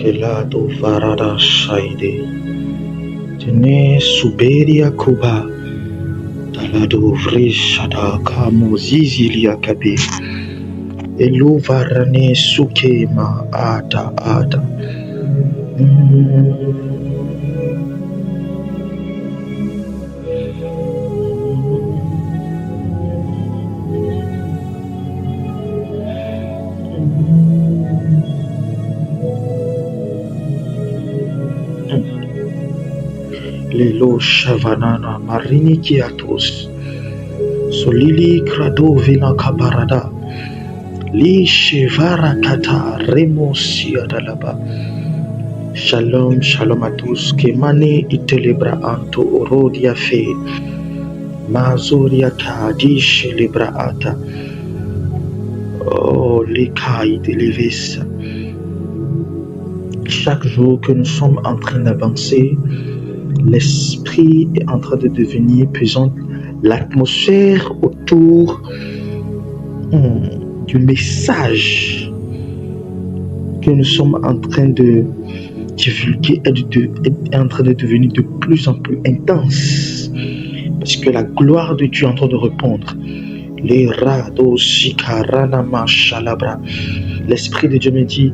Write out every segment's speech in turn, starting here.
Kelado varada shaide. Tene suberia kuba. Talado vrishada kamuzizi liakabe. Elu varane sukema ata ata. Lelo shavanana marini kiatos. Solili krado vina kabarada. Li shivara kata remo siadalaba. Shalom, shalom à tous. Kemane itelebra anto orodia fe. Mazoria kadi shelebra ata. Oh, les cailles de l'évis. Chaque jour que nous sommes en train d'avancer, l'esprit est en train de devenir pesant. L'atmosphère autour du message que nous sommes en train de divulguer est en train de devenir de plus en plus intense. Parce que la gloire de Dieu est en train de répondre. Les rados sikarana machalabra. L'esprit de Dieu me dit,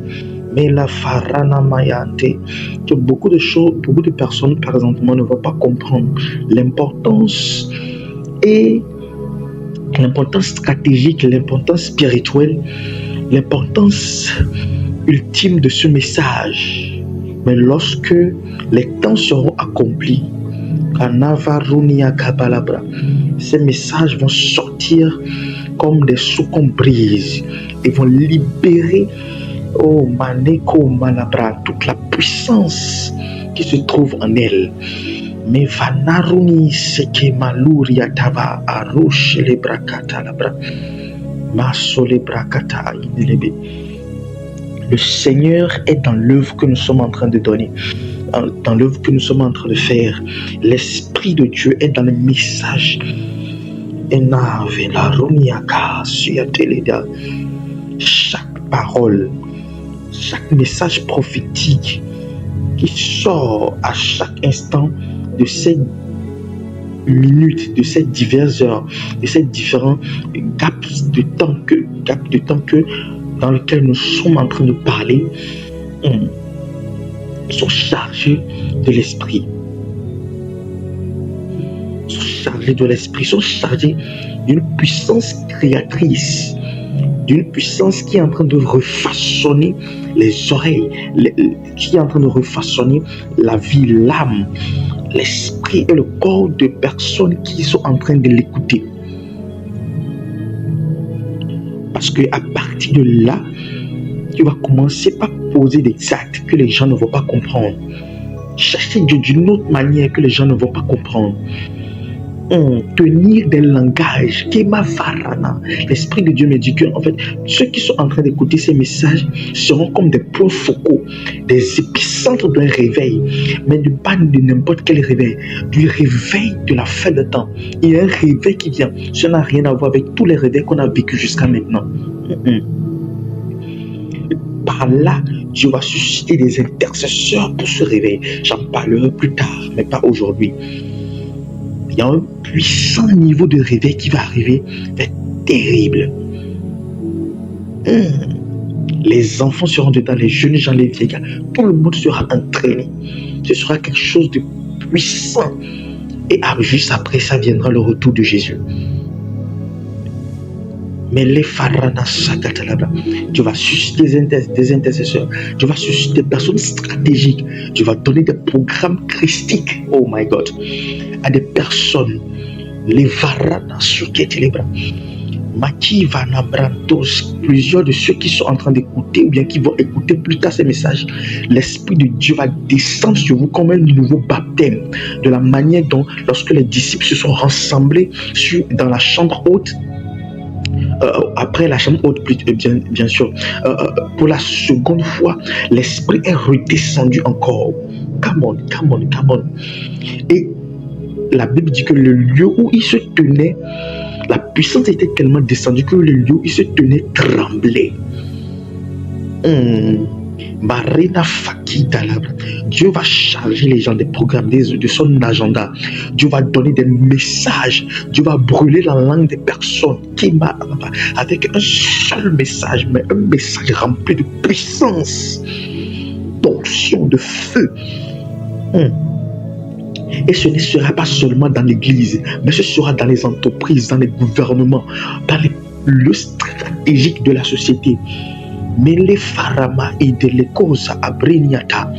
mais la farana mayante, que beaucoup de choses, beaucoup de personnes présentement ne vont pas comprendre l'importance stratégique, l'importance spirituelle, l'importance ultime de ce message. Mais lorsque les temps seront accomplis, ces messages vont sortir comme des soucombes brises et vont libérer Maneko Malabra toute la puissance qui se trouve en elle. Mais Vanaruni Seke Maluria Tava Arush le Brakata Labra Masole Brakata Inelebe. Le Seigneur est dans l'œuvre que nous sommes en train de donner, dans l'œuvre que nous sommes en train de faire. L'Esprit de Dieu est dans le message. Chaque parole, chaque message prophétique qui sort à chaque instant de ces minutes, de ces diverses heures, de ces différents gaps de temps que dans lesquels nous sommes en train de parler, sont chargés de l'esprit. Sont chargés d'une puissance créatrice, d'une puissance qui est en train de refaçonner les oreilles, qui est en train de refaçonner la vie, l'âme, l'esprit et le corps de personnes qui sont en train de l'écouter. Parce qu'à partir de là, tu vas commencer par poser des actes que les gens ne vont pas comprendre. Chercher Dieu d'une autre manière que les gens ne vont pas comprendre. Tenir des langages. L'Esprit de Dieu me dit que en fait, ceux qui sont en train d'écouter ces messages seront comme des points focaux, des épicentres d'un réveil, mais pas de n'importe quel réveil, du réveil de la fin de temps. Il y a un réveil qui vient. Ça n'a rien à voir avec tous les réveils qu'on a vécu jusqu'à maintenant. Par là, Dieu va susciter des intercesseurs pour ce réveil. J'en parlerai plus tard, mais pas aujourd'hui. Il y a un puissant niveau de réveil qui va arriver. C'est terrible. Les enfants seront dedans, les jeunes gens, les vieillards. Tout le monde sera entraîné. Ce sera quelque chose de puissant. Et juste après ça viendra le retour de Jésus. Mais les Farana Sagatalabra, tu vas susciter des intercesseurs, tu vas susciter des personnes stratégiques, tu vas donner des programmes christiques, oh my God, à des personnes, les Varana Suketelebra, Maki Vanabrantos, plusieurs de ceux qui sont en train d'écouter ou bien qui vont écouter plus tard ces messages, l'Esprit de Dieu va descendre sur vous comme un nouveau baptême, de la manière dont, lorsque les disciples se sont rassemblés dans la chambre haute, après la chambre haute, bien sûr, pour la seconde fois, l'Esprit est redescendu encore. Come on. Et la Bible dit que le lieu où il se tenait, la puissance était tellement descendue que le lieu où il se tenait tremblait. Marina Fakita Labra. Dieu va charger les gens des programmes, de son agenda. Dieu va donner des messages. Dieu va brûler la langue des personnes avec un seul message, mais un message rempli de puissance, d'onction, de feu. Et ce ne sera pas seulement dans l'église, mais ce sera dans les entreprises, dans les gouvernements, dans les lieux stratégiques de la société. Mais les Farama et de l'écose à Briniata,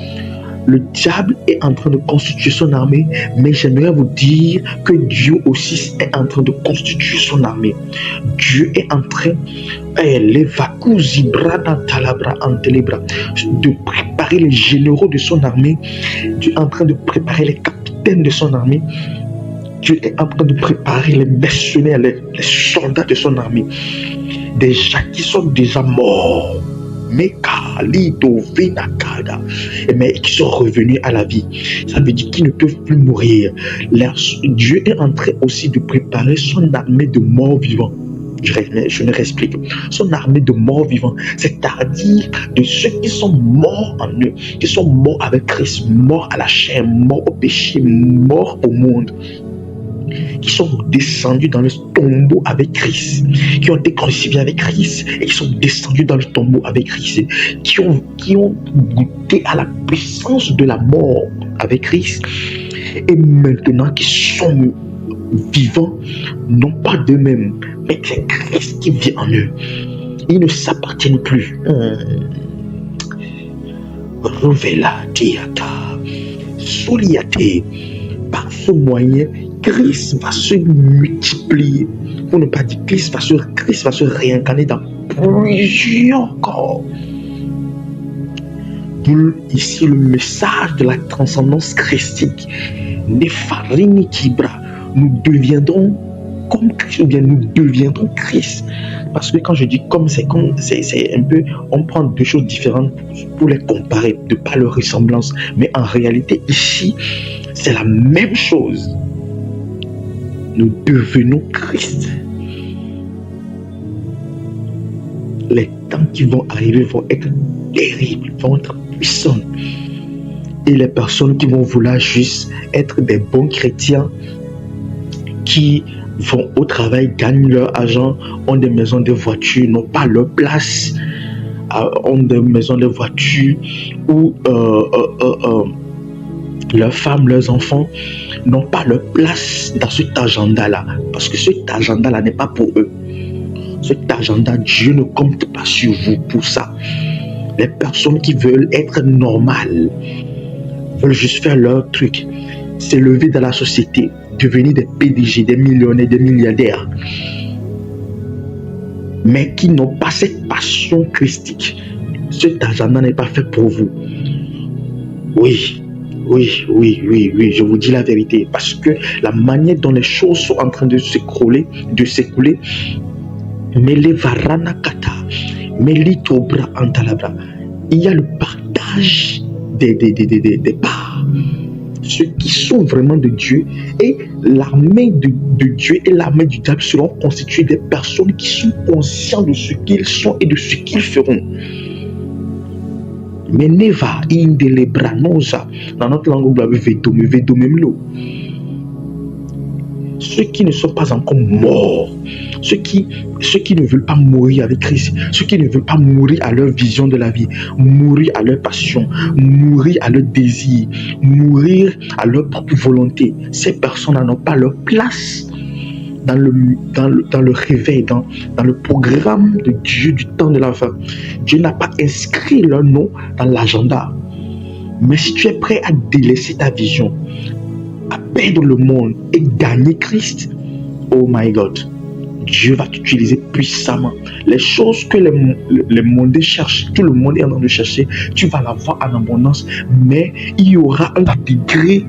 le diable est en train de constituer son armée, mais j'aimerais vous dire que Dieu aussi est en train de constituer son armée. Dieu est en train de préparer les généraux de son armée. Dieu est en train de préparer les capitaines de son armée. Dieu est en train de préparer les mercenaires, les soldats de son armée. Des gens qui sont déjà morts, mais qui sont revenus à la vie. Ça veut dire qu'ils ne peuvent plus mourir. Dieu est en train aussi de préparer son armée de morts vivants. Je me réexplique. Son armée de morts vivants, c'est-à-dire de ceux qui sont morts en eux, qui sont morts avec Christ, morts à la chair, morts au péché, morts au monde, qui sont descendus dans le tombeau avec Christ, qui ont été crucifiés avec Christ et qui sont descendus dans le tombeau avec Christ, qui ont goûté à la puissance de la mort avec Christ et maintenant qui sont vivants, non pas d'eux-mêmes, mais c'est Christ qui vit en eux. Ils ne s'appartiennent plus. Revela Diata Soliate. Par ce moyen, Christ va se multiplier. Pour ne pas dire Christ va se réincarner dans plusieurs corps. Ici, le message de la transcendance christique. Nefarini Kibra. Nous deviendrons comme Christ, ou bien nous deviendrons Christ. Parce que quand je dis comme, c'est un peu, on prend deux choses différentes pour les comparer, de par leur ressemblance. Mais en réalité, ici, c'est la même chose. Nous devenons Christ. Les temps qui vont arriver vont être terribles, vont être puissants. Et les personnes qui vont vouloir juste être des bons chrétiens, qui vont au travail, gagnent leur argent, ont des maisons, des voitures, n'ont pas leur place, ont des maisons, des voitures, ou leurs femmes, leurs enfants n'ont pas leur place dans cet agenda-là, parce que cet agenda-là n'est pas pour eux. Cet agenda, Dieu ne compte pas sur vous pour ça. Les personnes qui veulent être normales, veulent juste faire leur truc, s'élever dans la société, devenir des PDG, des millionnaires, des milliardaires, mais qui n'ont pas cette passion christique. Cet agenda n'est pas fait pour vous. Oui, je vous dis la vérité, parce que la manière dont les choses sont en train de s'écrouler, mais les varanakata, mais l'itobra antalabra, il y a le partage des parts. Ceux qui sont vraiment de Dieu et l'armée de Dieu et l'armée du diable seront constituées des personnes qui sont conscientes de ce qu'ils sont et de ce qu'ils feront. Mais neva indelebranosa, dans notre langue, vous avez vedomemlo. Ceux qui ne sont pas encore morts, ceux qui ne veulent pas mourir avec Christ, ceux qui ne veulent pas mourir à leur vision de la vie, mourir à leur passion, mourir à leur désir, mourir à leur propre volonté, ces personnes n'ont pas leur place dans le réveil, dans le programme de Dieu du temps de la fin. Dieu n'a pas inscrit leur nom dans l'agenda. Mais si tu es prêt à délaisser ta vision, à perdre le monde et gagner Christ, oh my God, Dieu va t'utiliser puissamment. Les choses que les mondes cherchent, tout le monde est en train de chercher, tu vas l'avoir en abondance, mais il y aura un degré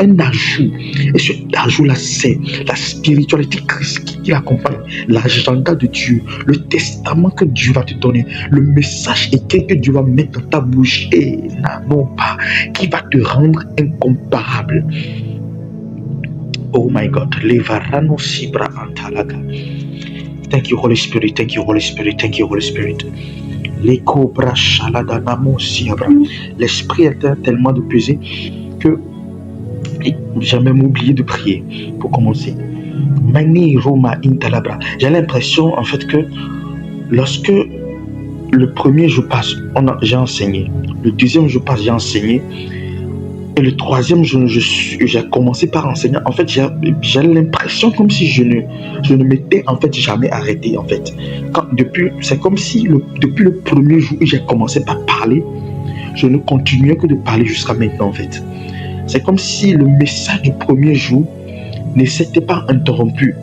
un ajout. Et cet ajout-là, c'est la spiritualité christique qui l'accompagne, l'agenda de Dieu, le testament que Dieu va te donner, le message écrit que Dieu va mettre dans ta bouche, et non pas, qui va te rendre incomparable. Oh my God. Levarano Sibra Antalaga. Thank you, Holy Spirit. Thank you, Holy Spirit. Thank you, Holy Spirit. L'esprit est tellement de peser que j'ai même oublié de prier pour commencer. Mani Roma Intalabra. J'ai l'impression en fait que lorsque le premier jour passe, j'ai enseigné. Le deuxième jour passe, j'ai enseigné. Et le troisième jour, j'ai commencé par enseigner. En fait, j'ai l'impression comme si je ne m'étais en fait jamais arrêté. En fait, c'est comme si depuis le premier jour où j'ai commencé par parler, je ne continuais que de parler jusqu'à maintenant. En fait, c'est comme si le message du premier jour ne s'était pas interrompu.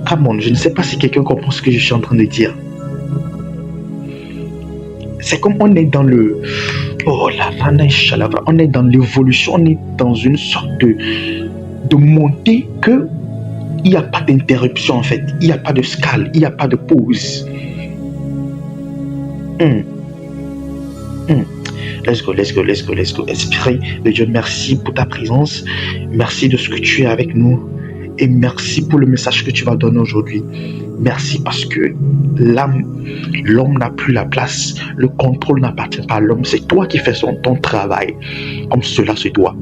Come on, je ne sais pas si quelqu'un comprend ce que je suis en train de dire. C'est comme on est dans le... Oh la on est dans l'évolution, on est dans une sorte de montée que il n'y a pas d'interruption en fait, il n'y a pas de scale, il n'y a pas de pause. Let's go. Esprit de Dieu, merci pour ta présence, merci de ce que tu es avec nous et merci pour le message que tu vas donner aujourd'hui. Merci parce que l'homme n'a plus la place, le contrôle n'appartient pas à l'homme, c'est toi qui fais ton travail, comme cela se doit.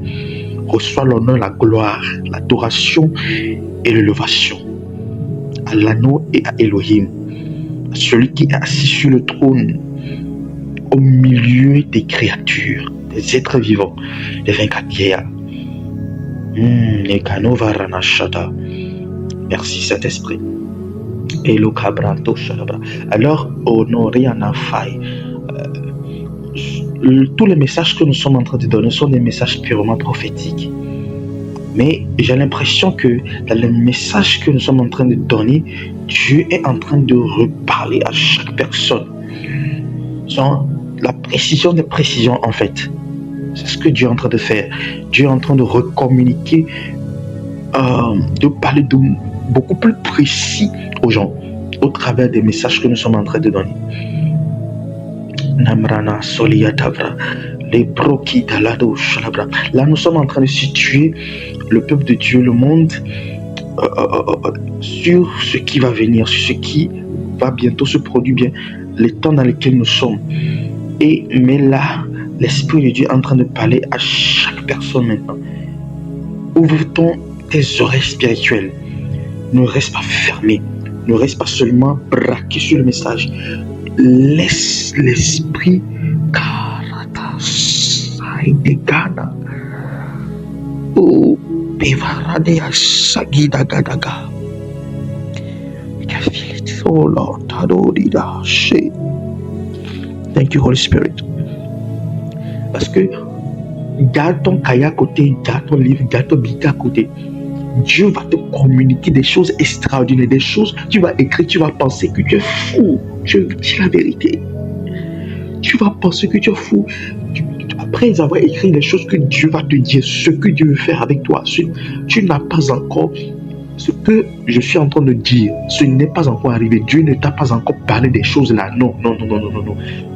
Reçois l'honneur, la gloire, l'adoration et l'élévation à l'anneau et à Elohim, à celui qui est assis sur le trône, au milieu des créatures, des êtres vivants, des 24 vieillards. Merci Saint-Esprit. Alors, honoré en affaire, tous les messages que nous sommes en train de donner sont des messages purement prophétiques. Mais j'ai l'impression que dans les messages que nous sommes en train de donner, Dieu est en train de reparler à chaque personne. Sans la précision des précisions en fait. C'est ce que Dieu est en train de faire. Dieu est en train de recommuniquer, de parler de beaucoup plus précis aux gens au travers des messages que nous sommes en train de donner. Namrana Soliatavra, les Broki Dalado Shalabra. Là, nous sommes en train de situer le peuple de Dieu, le monde, sur ce qui va venir, sur ce qui va bientôt se produire, bien les temps dans lesquels nous sommes. Mais là, l'Esprit de Dieu est en train de parler à chaque personne maintenant. Ouvre tes oreilles spirituelles. Ne reste pas fermé. Ne reste pas seulement braqué sur le message. Laisse l'Esprit Karatasaidigana. Oh, Bevaradea Sagidagadaga. You can feel it. Oh Lord, Tadodida She. Thank you, Holy Spirit. Parce que garde ton cahier à côté, garde ton livre, garde ton bic à côté. Dieu va te communiquer des choses extraordinaires, des choses que tu vas écrire, tu vas penser que tu es fou. Je dis la vérité. Tu vas penser que tu es fou. Après avoir écrit les choses que Dieu va te dire, ce que Dieu veut faire avec toi, tu n'as pas encore ce que je suis en train de dire, ce n'est pas encore arrivé. Dieu ne t'a pas encore parlé des choses là. Non.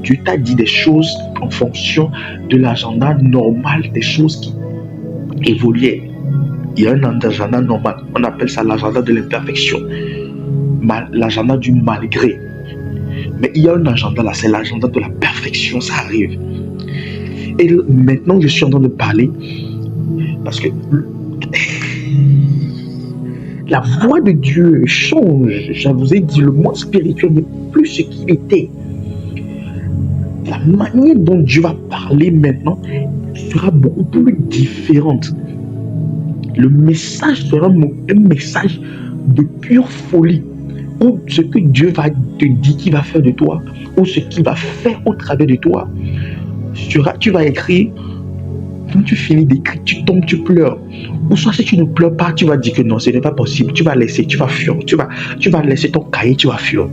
Dieu t'a dit des choses en fonction de l'agenda normal, des choses qui évoluaient. Il y a un agenda normal. On appelle ça l'agenda de l'imperfection. L'agenda du malgré. Mais il y a un agenda là, c'est l'agenda de la perfection, ça arrive. Et maintenant, je suis en train de parler parce que la voix de Dieu change. Je vous ai dit, le monde spirituel n'est plus ce qu'il était. La manière dont Dieu va parler maintenant sera beaucoup plus différente. Le message sera un message de pure folie. Ou ce que Dieu va te dire qu'il va faire de toi, ou ce qu'il va faire au travers de toi. Tu vas écrire. Quand tu finis d'écrire, tu tombes, tu pleures. Ou soit si tu ne pleures pas, tu vas dire que non, ce n'est pas possible. Tu vas laisser, tu vas fuir. Tu vas laisser ton cahier, tu vas fuir.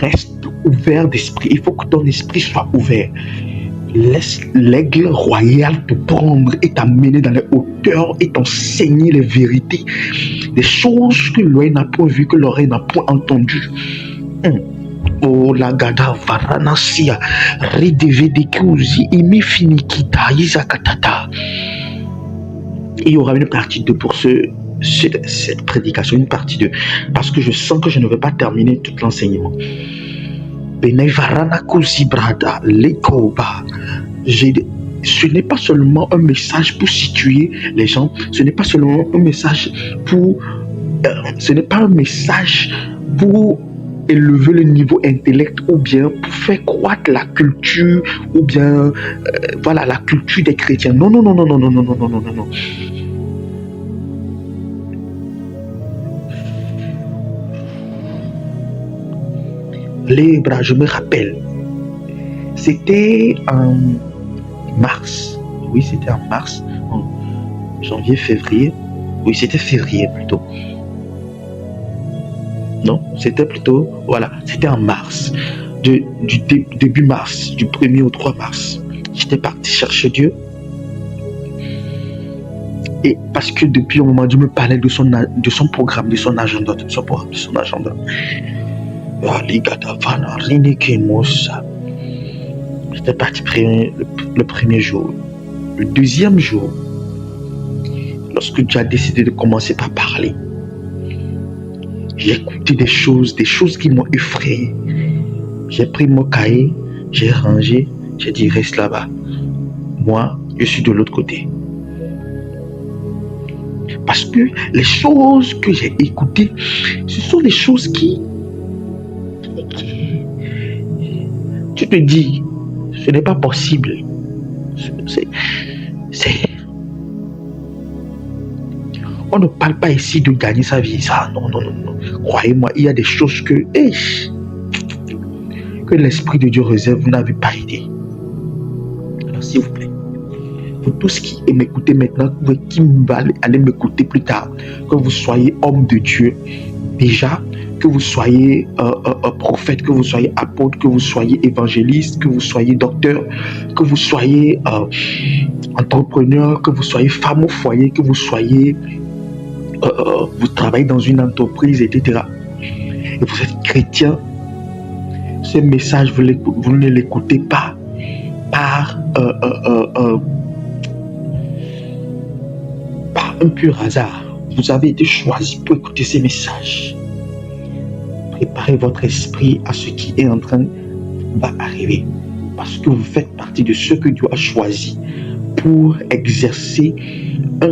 Reste ouvert d'esprit. Il faut que ton esprit soit ouvert. Laisse l'aigle royal te prendre et t'amener dans les hauteurs et t'enseigner les vérités. Des choses que l'œil n'a point vues, que l'oreille n'a point entendues. Oh la gada varanasia redevedicusi imi finikita isakatata. Il y aura une partie 2 pour ceux cette prédication, une partie 2, parce que je sens que je ne vais pas terminer tout l'enseignement. Ce n'est pas seulement un message pour situer les gens, ce n'est pas seulement un message pour élever le niveau intellect ou bien pour faire croître la culture ou bien voilà la culture des chrétiens. Non. Les bras, je me rappelle, c'était en mars. Oui, c'était en mars, en janvier, février. Oui, c'était février plutôt. Non, c'était plutôt, voilà, c'était en mars, du début mars, du 1er au 3 mars. J'étais parti chercher Dieu. Et parce que depuis un moment, Dieu me parlait de son programme, de son agenda, de son programme, de son agenda. J'étais parti le premier jour. Le deuxième jour, lorsque Dieu a décidé de commencer par parler, j'ai écouté des choses qui m'ont effrayé. J'ai pris mon cahier, j'ai rangé, j'ai dit reste là-bas. Moi, je suis de l'autre côté. Parce que les choses que j'ai écoutées, ce sont des choses qui tu te dis, ce n'est pas possible. On ne parle pas ici de gagner sa vie. Ça, non. Croyez-moi, il y a des choses que l'Esprit de Dieu réserve, vous n'avez pas idée. Alors, s'il vous plaît, vous tous qui m'écoutez maintenant, qui allez m'écouter plus tard, que vous soyez homme de Dieu, déjà, que vous soyez un prophète, que vous soyez apôtre, que vous soyez évangéliste, que vous soyez docteur, que vous soyez entrepreneur, que vous soyez femme au foyer, que vous soyez vous travaillez dans une entreprise, etc. Et vous êtes chrétien, ce message, vous ne l'écoutez pas par un pur hasard. Vous avez été choisi pour écouter ces messages. Préparez votre esprit à ce qui est en train d'arriver. Parce que vous faites partie de ceux que Dieu a choisis pour exercer un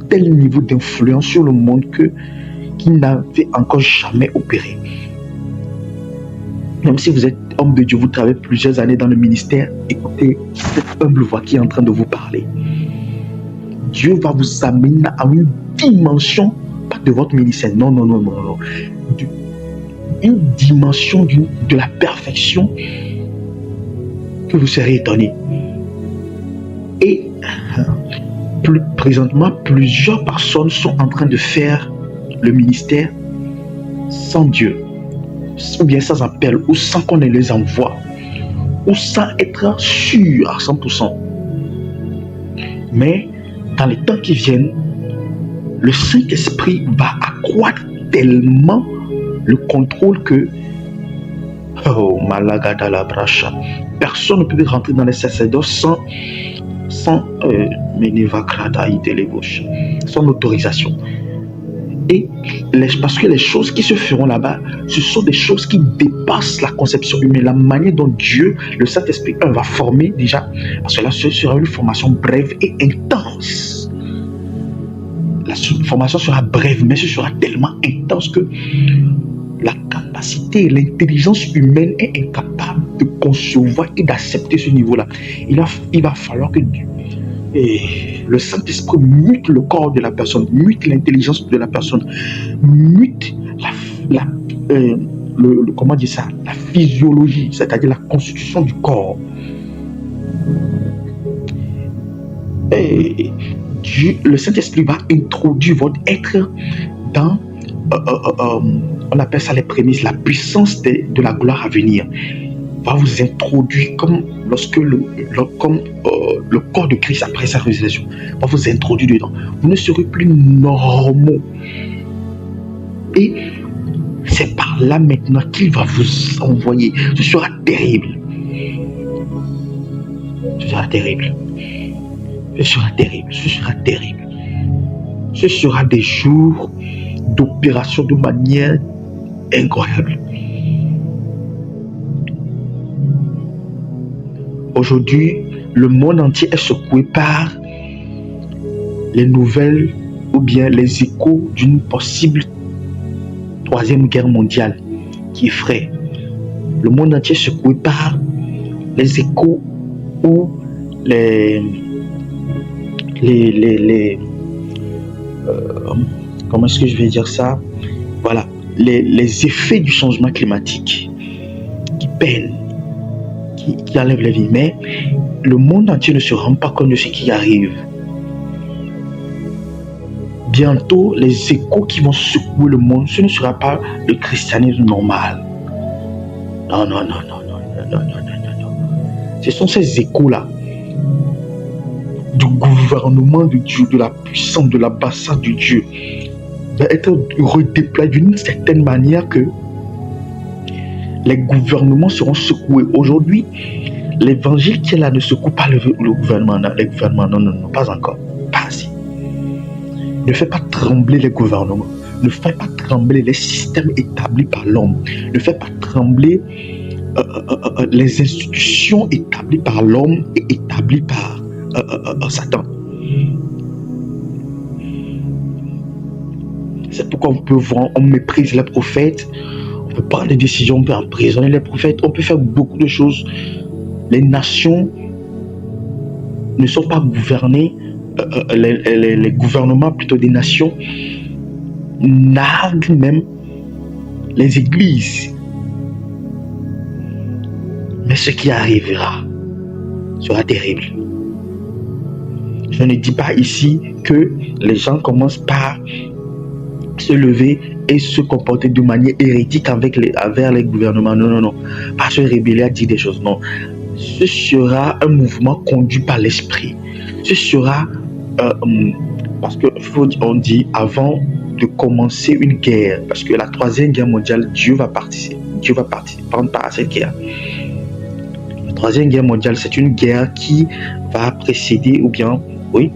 tel niveau d'influence sur le monde qu'il n'avait encore jamais opéré. Même si vous êtes homme de Dieu, vous travaillez plusieurs années dans le ministère, écoutez cette humble voix qui est en train de vous parler. Dieu va vous amener à une dimension, pas de votre ministère, non. Une dimension de la perfection que vous serez étonné. Et présentement, plusieurs personnes sont en train de faire le ministère sans Dieu, ou bien sans appel, ou sans qu'on ne les envoie, ou sans être sûr à 100%. Mais dans les temps qui viennent, le Saint-Esprit va accroître tellement le contrôle que personne ne peut rentrer dans les sacerdoces sans autorisation. Et parce que les choses qui se feront là-bas, ce sont des choses qui dépassent la conception humaine, la manière dont Dieu, le Saint-Esprit, va former déjà, parce que là, ce sera une formation brève et intense. La formation sera brève, mais ce sera tellement intense que la capacité, l'intelligence humaine est incapable de concevoir et d'accepter ce niveau-là. Il va falloir que le Saint-Esprit mute le corps de la personne, mute l'intelligence de la personne, mute comment dire ça, la physiologie, c'est-à-dire la constitution du corps. Et le Saint-Esprit va introduire votre être dans on appelle ça les prémices, la puissance de la gloire à venir. Va vous introduire comme lorsque le corps de Christ après sa résurrection va vous introduire dedans. Vous ne serez plus normaux. Et c'est par là maintenant qu'il va vous envoyer. Ce sera terrible. Ce sera terrible. Ce sera terrible. Ce sera terrible. Ce sera des jours d'opération de manière incroyable. Aujourd'hui, le monde entier est secoué par les nouvelles ou bien les échos d'une possible troisième guerre mondiale qui effraie. Le monde entier est secoué par les échos ou comment est-ce que je vais dire ça? Voilà, les effets du changement climatique qui peinent, qui enlèvent la vie. Mais le monde entier ne se rend pas compte de ce qui arrive. Bientôt, les échos qui vont secouer le monde, ce ne sera pas le christianisme normal. Non. Ce sont ces échos-là du gouvernement de Dieu, de la puissance, de l'ambassade de Dieu, va être redéployé d'une certaine manière que les gouvernements seront secoués. Aujourd'hui, l'évangile qui est là ne secoue pas le gouvernement. Les gouvernements, non, pas encore. Pas assez. Ne fais pas trembler les gouvernements. Ne fais pas trembler les systèmes établis par l'homme. Ne fais pas trembler les institutions établies par l'homme et établies par Satan. C'est pourquoi on peut voir, on méprise les prophètes, on peut prendre des décisions, on peut emprisonner les prophètes, on peut faire beaucoup de choses. Les nations ne sont pas gouvernées, les gouvernements plutôt des nations narguent même les églises. Mais ce qui arrivera sera terrible. Je ne dis pas ici que les gens commencent par se lever et se comporter de manière hérétique envers les gouvernements. Non. Pas se rébeller à dire des choses. Non. Ce sera un mouvement conduit par l'esprit. Ce sera parce que on dit avant de commencer une guerre, parce que la troisième guerre mondiale, Dieu va prendre part à cette guerre. La troisième guerre mondiale, c'est une guerre qui va précéder, ou bien, oui,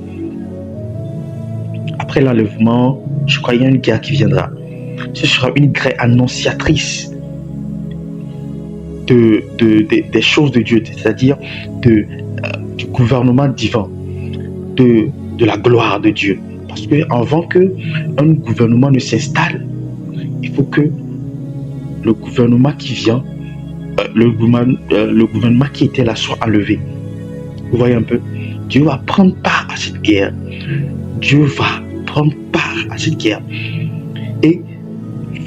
après l'enlèvement, je crois qu'il y a une guerre qui viendra. Ce sera une guerre annonciatrice des choses de Dieu, c'est-à-dire du gouvernement divin, de la gloire de Dieu. Parce que avant qu'un gouvernement ne s'installe, il faut que le gouvernement qui vient, le gouvernement qui était là soit enlevé. Vous voyez un peu? Dieu va prendre part à cette guerre. Dieu va prendre part à cette guerre. Et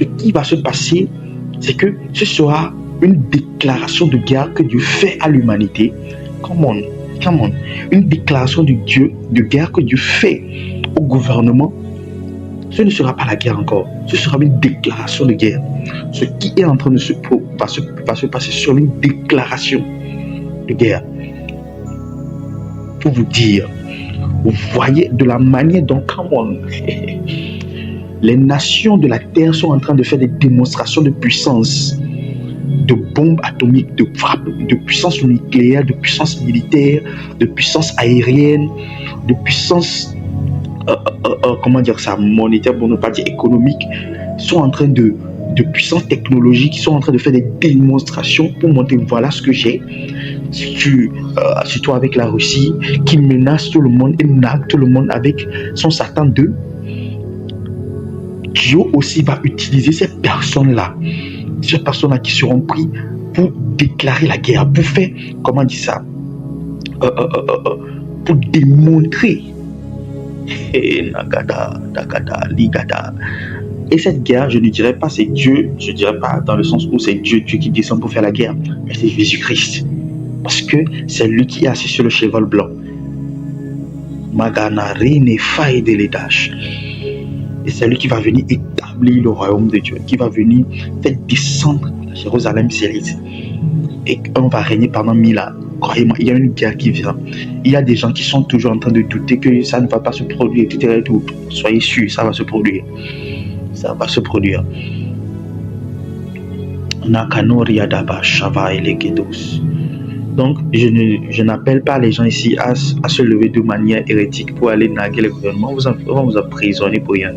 ce qui va se passer, c'est que ce sera une déclaration de guerre que Dieu fait à l'humanité. Come on. Une déclaration de guerre que Dieu fait au gouvernement. Ce ne sera pas la guerre encore. Ce sera une déclaration de guerre. Ce qui est en train de va se passer sur une déclaration de guerre. Pour vous dire, vous voyez de la manière dont, les nations de la terre sont en train de faire des démonstrations de puissance, de bombes atomiques, de frappe, de puissance nucléaire, de puissance militaire, de puissance aérienne, de puissance monétaire, pour ne pas dire économique, sont en train de puissance technologique, sont en train de faire des démonstrations pour montrer voilà ce que j'ai. Surtout avec la Russie qui menace tout le monde et nargue tout le monde avec son Satan 2. Dieu aussi va utiliser ces personnes-là qui seront pris pour déclarer la guerre, pour faire, pour démontrer. Et cette guerre, je ne dirais pas c'est Dieu, je ne dirais pas dans le sens où c'est Dieu qui descend pour faire la guerre, mais c'est Jésus-Christ. Parce que c'est lui qui est assis sur le cheval blanc. Et c'est lui qui va venir établir le royaume de Dieu, qui va venir faire descendre Jérusalem céleste. Et on va régner pendant 1000 ans. Croyez-moi, il y a une guerre qui vient. Il y a des gens qui sont toujours en train de douter que ça ne va pas se produire, etc. Et tout. Soyez sûrs, ça va se produire. Ça va se produire. Donc, je n'appelle pas les gens ici à se lever de manière hérétique pour aller narguer le gouvernement. On va vous emprisonner pour rien.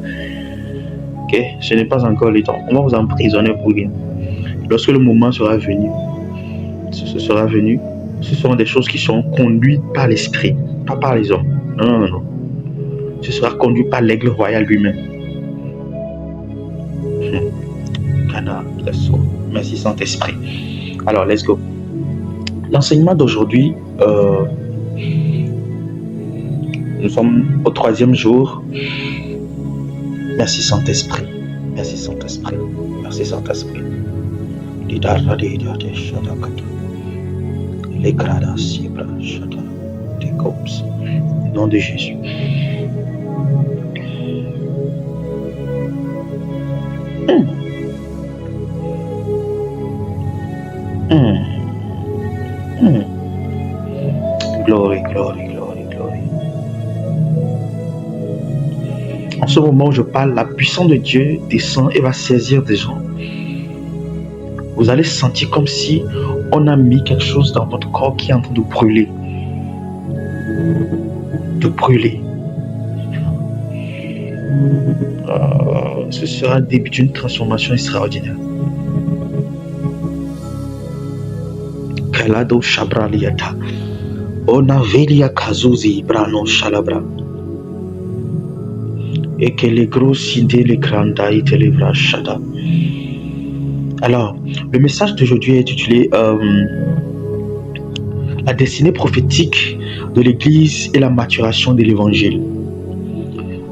Ok? Ce n'est pas encore le temps. On va vous emprisonner pour rien. Lorsque le moment sera venu, ce seront des choses qui seront conduites par l'esprit, pas par les hommes. Non. Ce sera conduit par l'aigle royal lui-même. Merci Saint-Esprit. Alors, let's go. L'enseignement d'aujourd'hui, nous sommes au 3e jour. Merci Saint-Esprit. Merci Saint-Esprit. Merci Saint-Esprit. Au nom de Jésus. Glory. En ce moment où je parle, la puissance de Dieu descend et va saisir des gens. Vous allez sentir comme si on a mis quelque chose dans votre corps qui est en train de brûler. Ce sera le début d'une transformation extraordinaire. Kalado Shabraliata. Onavelia Kazuzi Brano Shalabra. Et que les gros sidés, les grands et les vrais chata. Alors, le message d'aujourd'hui est intitulé La destinée prophétique de l'Église et la maturation de l'Évangile.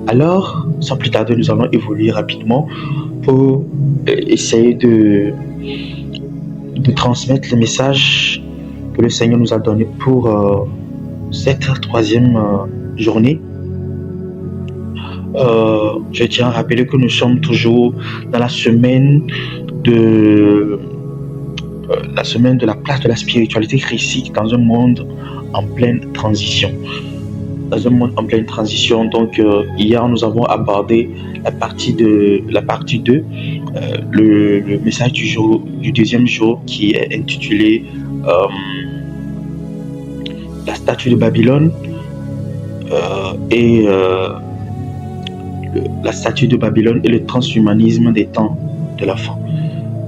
Alors, sans plus tarder, nous allons évoluer rapidement pour essayer de transmettre le message que le Seigneur nous a donné pour cette 3e journée. Je tiens à rappeler que nous sommes toujours dans la semaine de la place de la spiritualité christique dans un monde en pleine transition. Donc hier nous avons abordé la partie 2, le message du 2e jour qui est intitulé la statue de Babylone la statue de Babylone et le transhumanisme des temps de la fin.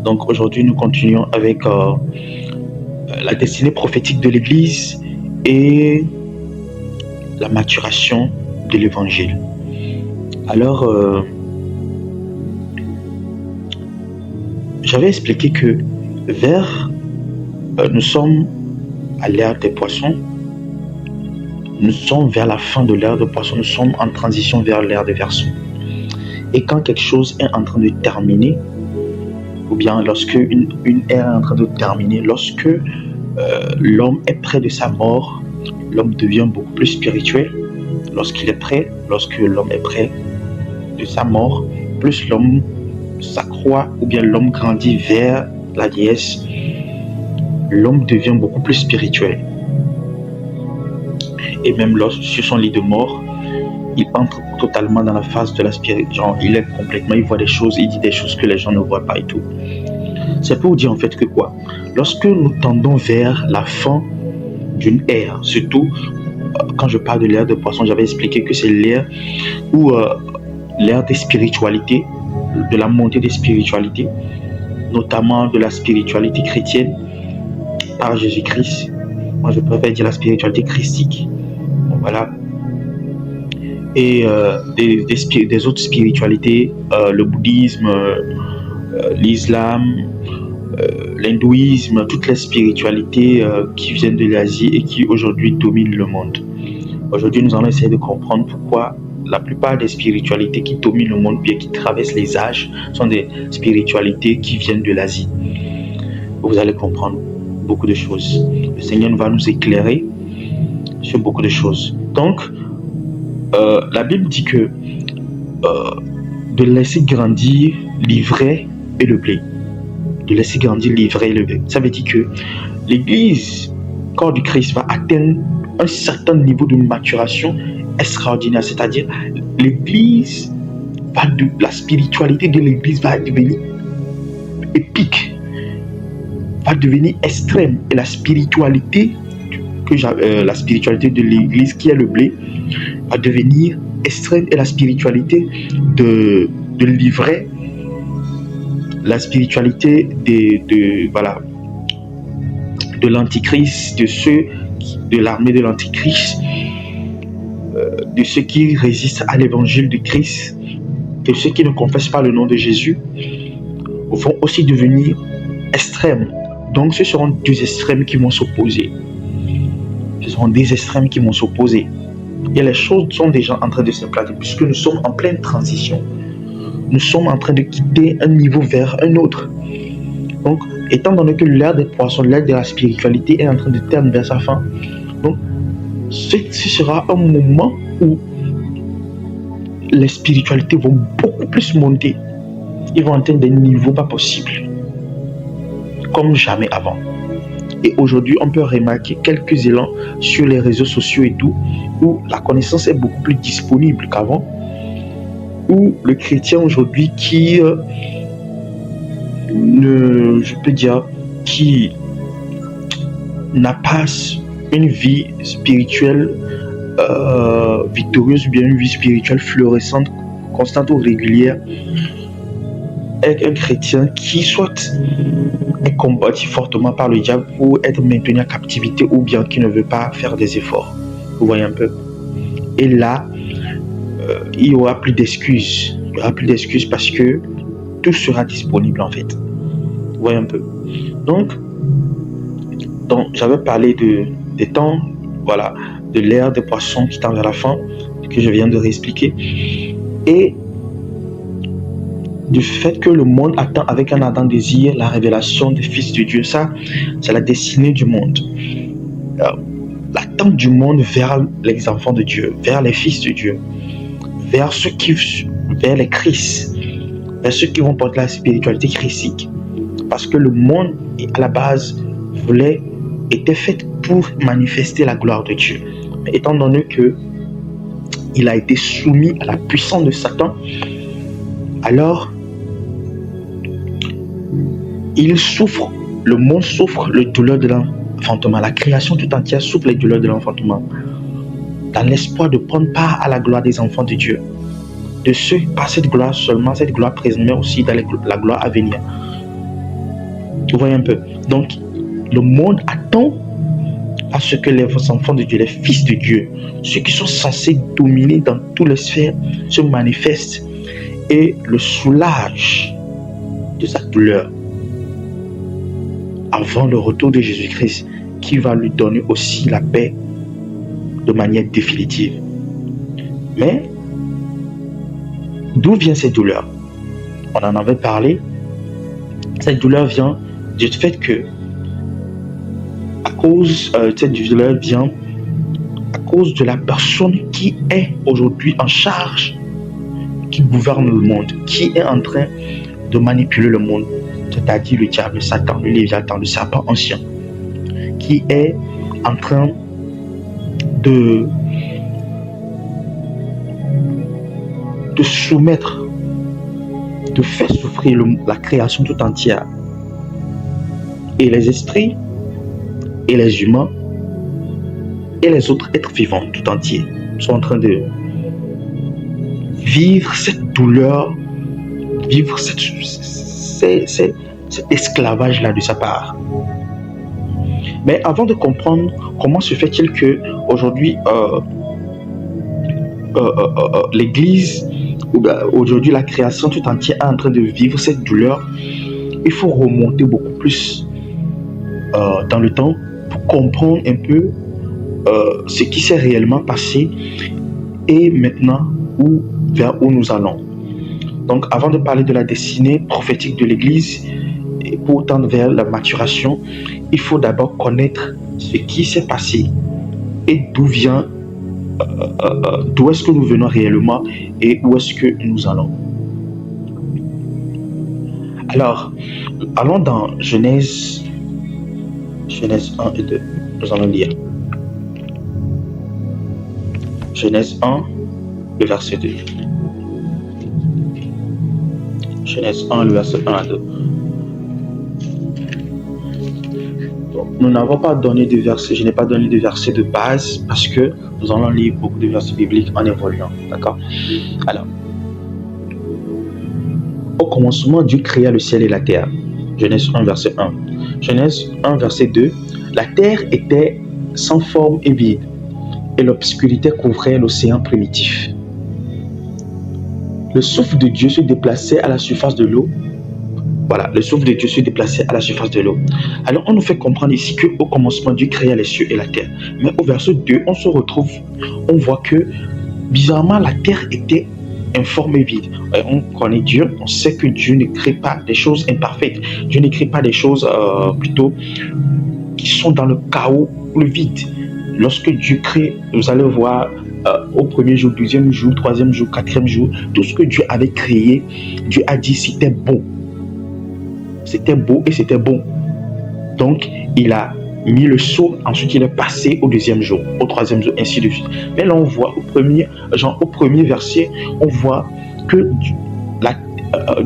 Donc aujourd'hui nous continuons avec la destinée prophétique de l'Église et la maturation de l'Évangile. Alors j'avais expliqué que nous sommes à l'ère des poissons. Nous sommes vers la fin de l'ère de poisson, nous sommes en transition vers l'ère des Verseaux. Et quand quelque chose est en train de terminer, ou bien lorsque une ère est en train de terminer, lorsque l'homme est près de sa mort, l'homme devient beaucoup plus spirituel. Lorsque l'homme est près de sa mort, plus l'homme s'accroît, ou bien l'homme grandit vers la vieillesse, l'homme devient beaucoup plus spirituel. Et même sur son lit de mort, il entre totalement dans la phase de la spiritualité. Genre, il voit des choses, il dit des choses que les gens ne voient pas et tout. C'est pour dire en fait que quoi? Lorsque nous tendons vers la fin d'une ère, surtout quand je parle de l'ère de poisson, j'avais expliqué que c'est l'ère où l'ère des spiritualités, de la montée des spiritualités, notamment de la spiritualité chrétienne par Jésus-Christ. Moi, je préfère dire la spiritualité christique. Voilà. Et des autres spiritualités, le bouddhisme, l'islam, l'hindouisme, toutes les spiritualités qui viennent de l'Asie et qui aujourd'hui dominent le monde. Aujourd'hui, nous allons essayer de comprendre pourquoi la plupart des spiritualités qui dominent le monde, bien qui traversent les âges, sont des spiritualités qui viennent de l'Asie. Vous allez comprendre beaucoup de choses. Le Seigneur va nous éclairer sur beaucoup de choses. Donc, la Bible dit que de laisser grandir l'ivraie et le blé. De laisser grandir l'ivraie et le blé. Ça veut dire que l'Église, corps du Christ, va atteindre un certain niveau de maturation extraordinaire. C'est-à-dire, l'Église la spiritualité de l'Église va devenir épique. va devenir extrême et la spiritualité de l'église qui est le blé va devenir extrême et la spiritualité de l'ivraie, la spiritualité de l'antichrist, de l'armée de l'antichrist, de ceux qui résistent à l'évangile de Christ, de ceux qui ne confessent pas le nom de Jésus, vont aussi devenir extrêmes. Donc ce seront deux extrêmes qui vont s'opposer. Ce seront des extrêmes qui vont s'opposer. Et les choses sont déjà en train de s'implanter puisque nous sommes en pleine transition. Nous sommes en train de quitter un niveau vers un autre. Donc, étant donné que l'ère des poissons, l'ère de la spiritualité est en train de tendre vers sa fin, donc ce sera un moment où les spiritualités vont beaucoup plus monter. Ils vont atteindre des niveaux pas possibles, comme jamais avant. Et aujourd'hui, on peut remarquer quelques élans sur les réseaux sociaux et tout, où la connaissance est beaucoup plus disponible qu'avant, où le chrétien aujourd'hui qui n'a pas une vie spirituelle victorieuse ou bien une vie spirituelle florissante, constante ou régulière, est un chrétien qui soit est combattu fortement par le diable pour être maintenu en captivité ou bien qui ne veut pas faire des efforts. Vous voyez un peu. Et là, il n'y aura plus d'excuses. Il n'y aura plus d'excuses parce que tout sera disponible en fait. Vous voyez un peu. Donc j'avais parlé des temps, voilà, de l'ère des poissons qui tend vers la fin, que je viens de réexpliquer, et du fait que le monde attend avec un ardent désir la révélation des fils de Dieu. Ça, c'est la destinée du monde. L'attente du monde vers les enfants de Dieu, vers les fils de Dieu, vers les Christ, vers ceux qui vont porter la spiritualité christique. Parce que le monde, à la base, était fait pour manifester la gloire de Dieu. Mais étant donné que il a été soumis à la puissance de Satan, alors le monde souffre le douleur de l'enfantement. La création tout entière souffre les douleurs de l'enfantement, dans l'espoir de prendre part à la gloire des enfants de Dieu. De ceux, pas cette gloire seulement, cette gloire présente, mais aussi dans la gloire à venir. Vous voyez un peu. Donc, le monde attend à ce que les enfants de Dieu, les fils de Dieu, ceux qui sont censés dominer dans toutes les sphères, se manifestent et le soulagent de sa douleur avant le retour de Jésus-Christ, qui va lui donner aussi la paix de manière définitive. Mais d'où vient cette douleur? On en avait parlé. Cette douleur vient du fait que cette douleur vient à cause de la personne qui est aujourd'hui en charge, qui gouverne le monde, qui est en train de manipuler le monde, c'est-à-dire le diable, Satan, le Léviathan, le serpent ancien, qui est en train de soumettre, de faire souffrir la création tout entière. Et les esprits, et les humains, et les autres êtres vivants tout entiers sont en train de vivre cette douleur, vivre cet esclavage-là de sa part. Mais avant de comprendre comment se fait-il que aujourd'hui l'Église, aujourd'hui la création tout entière est en train de vivre cette douleur, il faut remonter beaucoup plus dans le temps pour comprendre un peu ce qui s'est réellement passé et maintenant vers où nous allons. Donc avant de parler de la destinée prophétique de l'Église et pour tendre vers la maturation, il faut d'abord connaître ce qui s'est passé et d'où est-ce que nous venons réellement et où est-ce que nous allons. Alors, allons dans Genèse 1 et 2. Nous allons lire. Genèse 1, le verset 2. Genèse 1, le verset 1 à 2. nous n'avons pas donné de versets, je n'ai pas donné de versets de base parce que nous allons lire beaucoup de versets bibliques en évoluant. D'accord? Alors, au commencement, Dieu créa le ciel et la terre. Genèse 1, verset 1. Genèse 1, verset 2. La terre était sans forme et vide, et l'obscurité couvrait l'océan primitif. Le souffle de Dieu se déplaçait à la surface de l'eau. Voilà, le souffle de Dieu se déplaçait à la surface de l'eau. Alors, on nous fait comprendre ici qu'au commencement, Dieu créa les cieux et la terre. Mais au verset 2, on voit que, bizarrement, la terre était informe et vide. On connaît Dieu, on sait que Dieu ne crée pas des choses imparfaites. Dieu ne crée pas des choses plutôt qui sont dans le chaos, le vide. Lorsque Dieu crée, vous allez voir au premier jour, deuxième jour, troisième jour, quatrième jour, tout ce que Dieu avait créé, Dieu a dit c'était bon. C'était beau et c'était bon. Donc, il a mis le sceau, ensuite il est passé au deuxième jour, au troisième jour, ainsi de suite. Mais là, on voit au premier verset, on voit que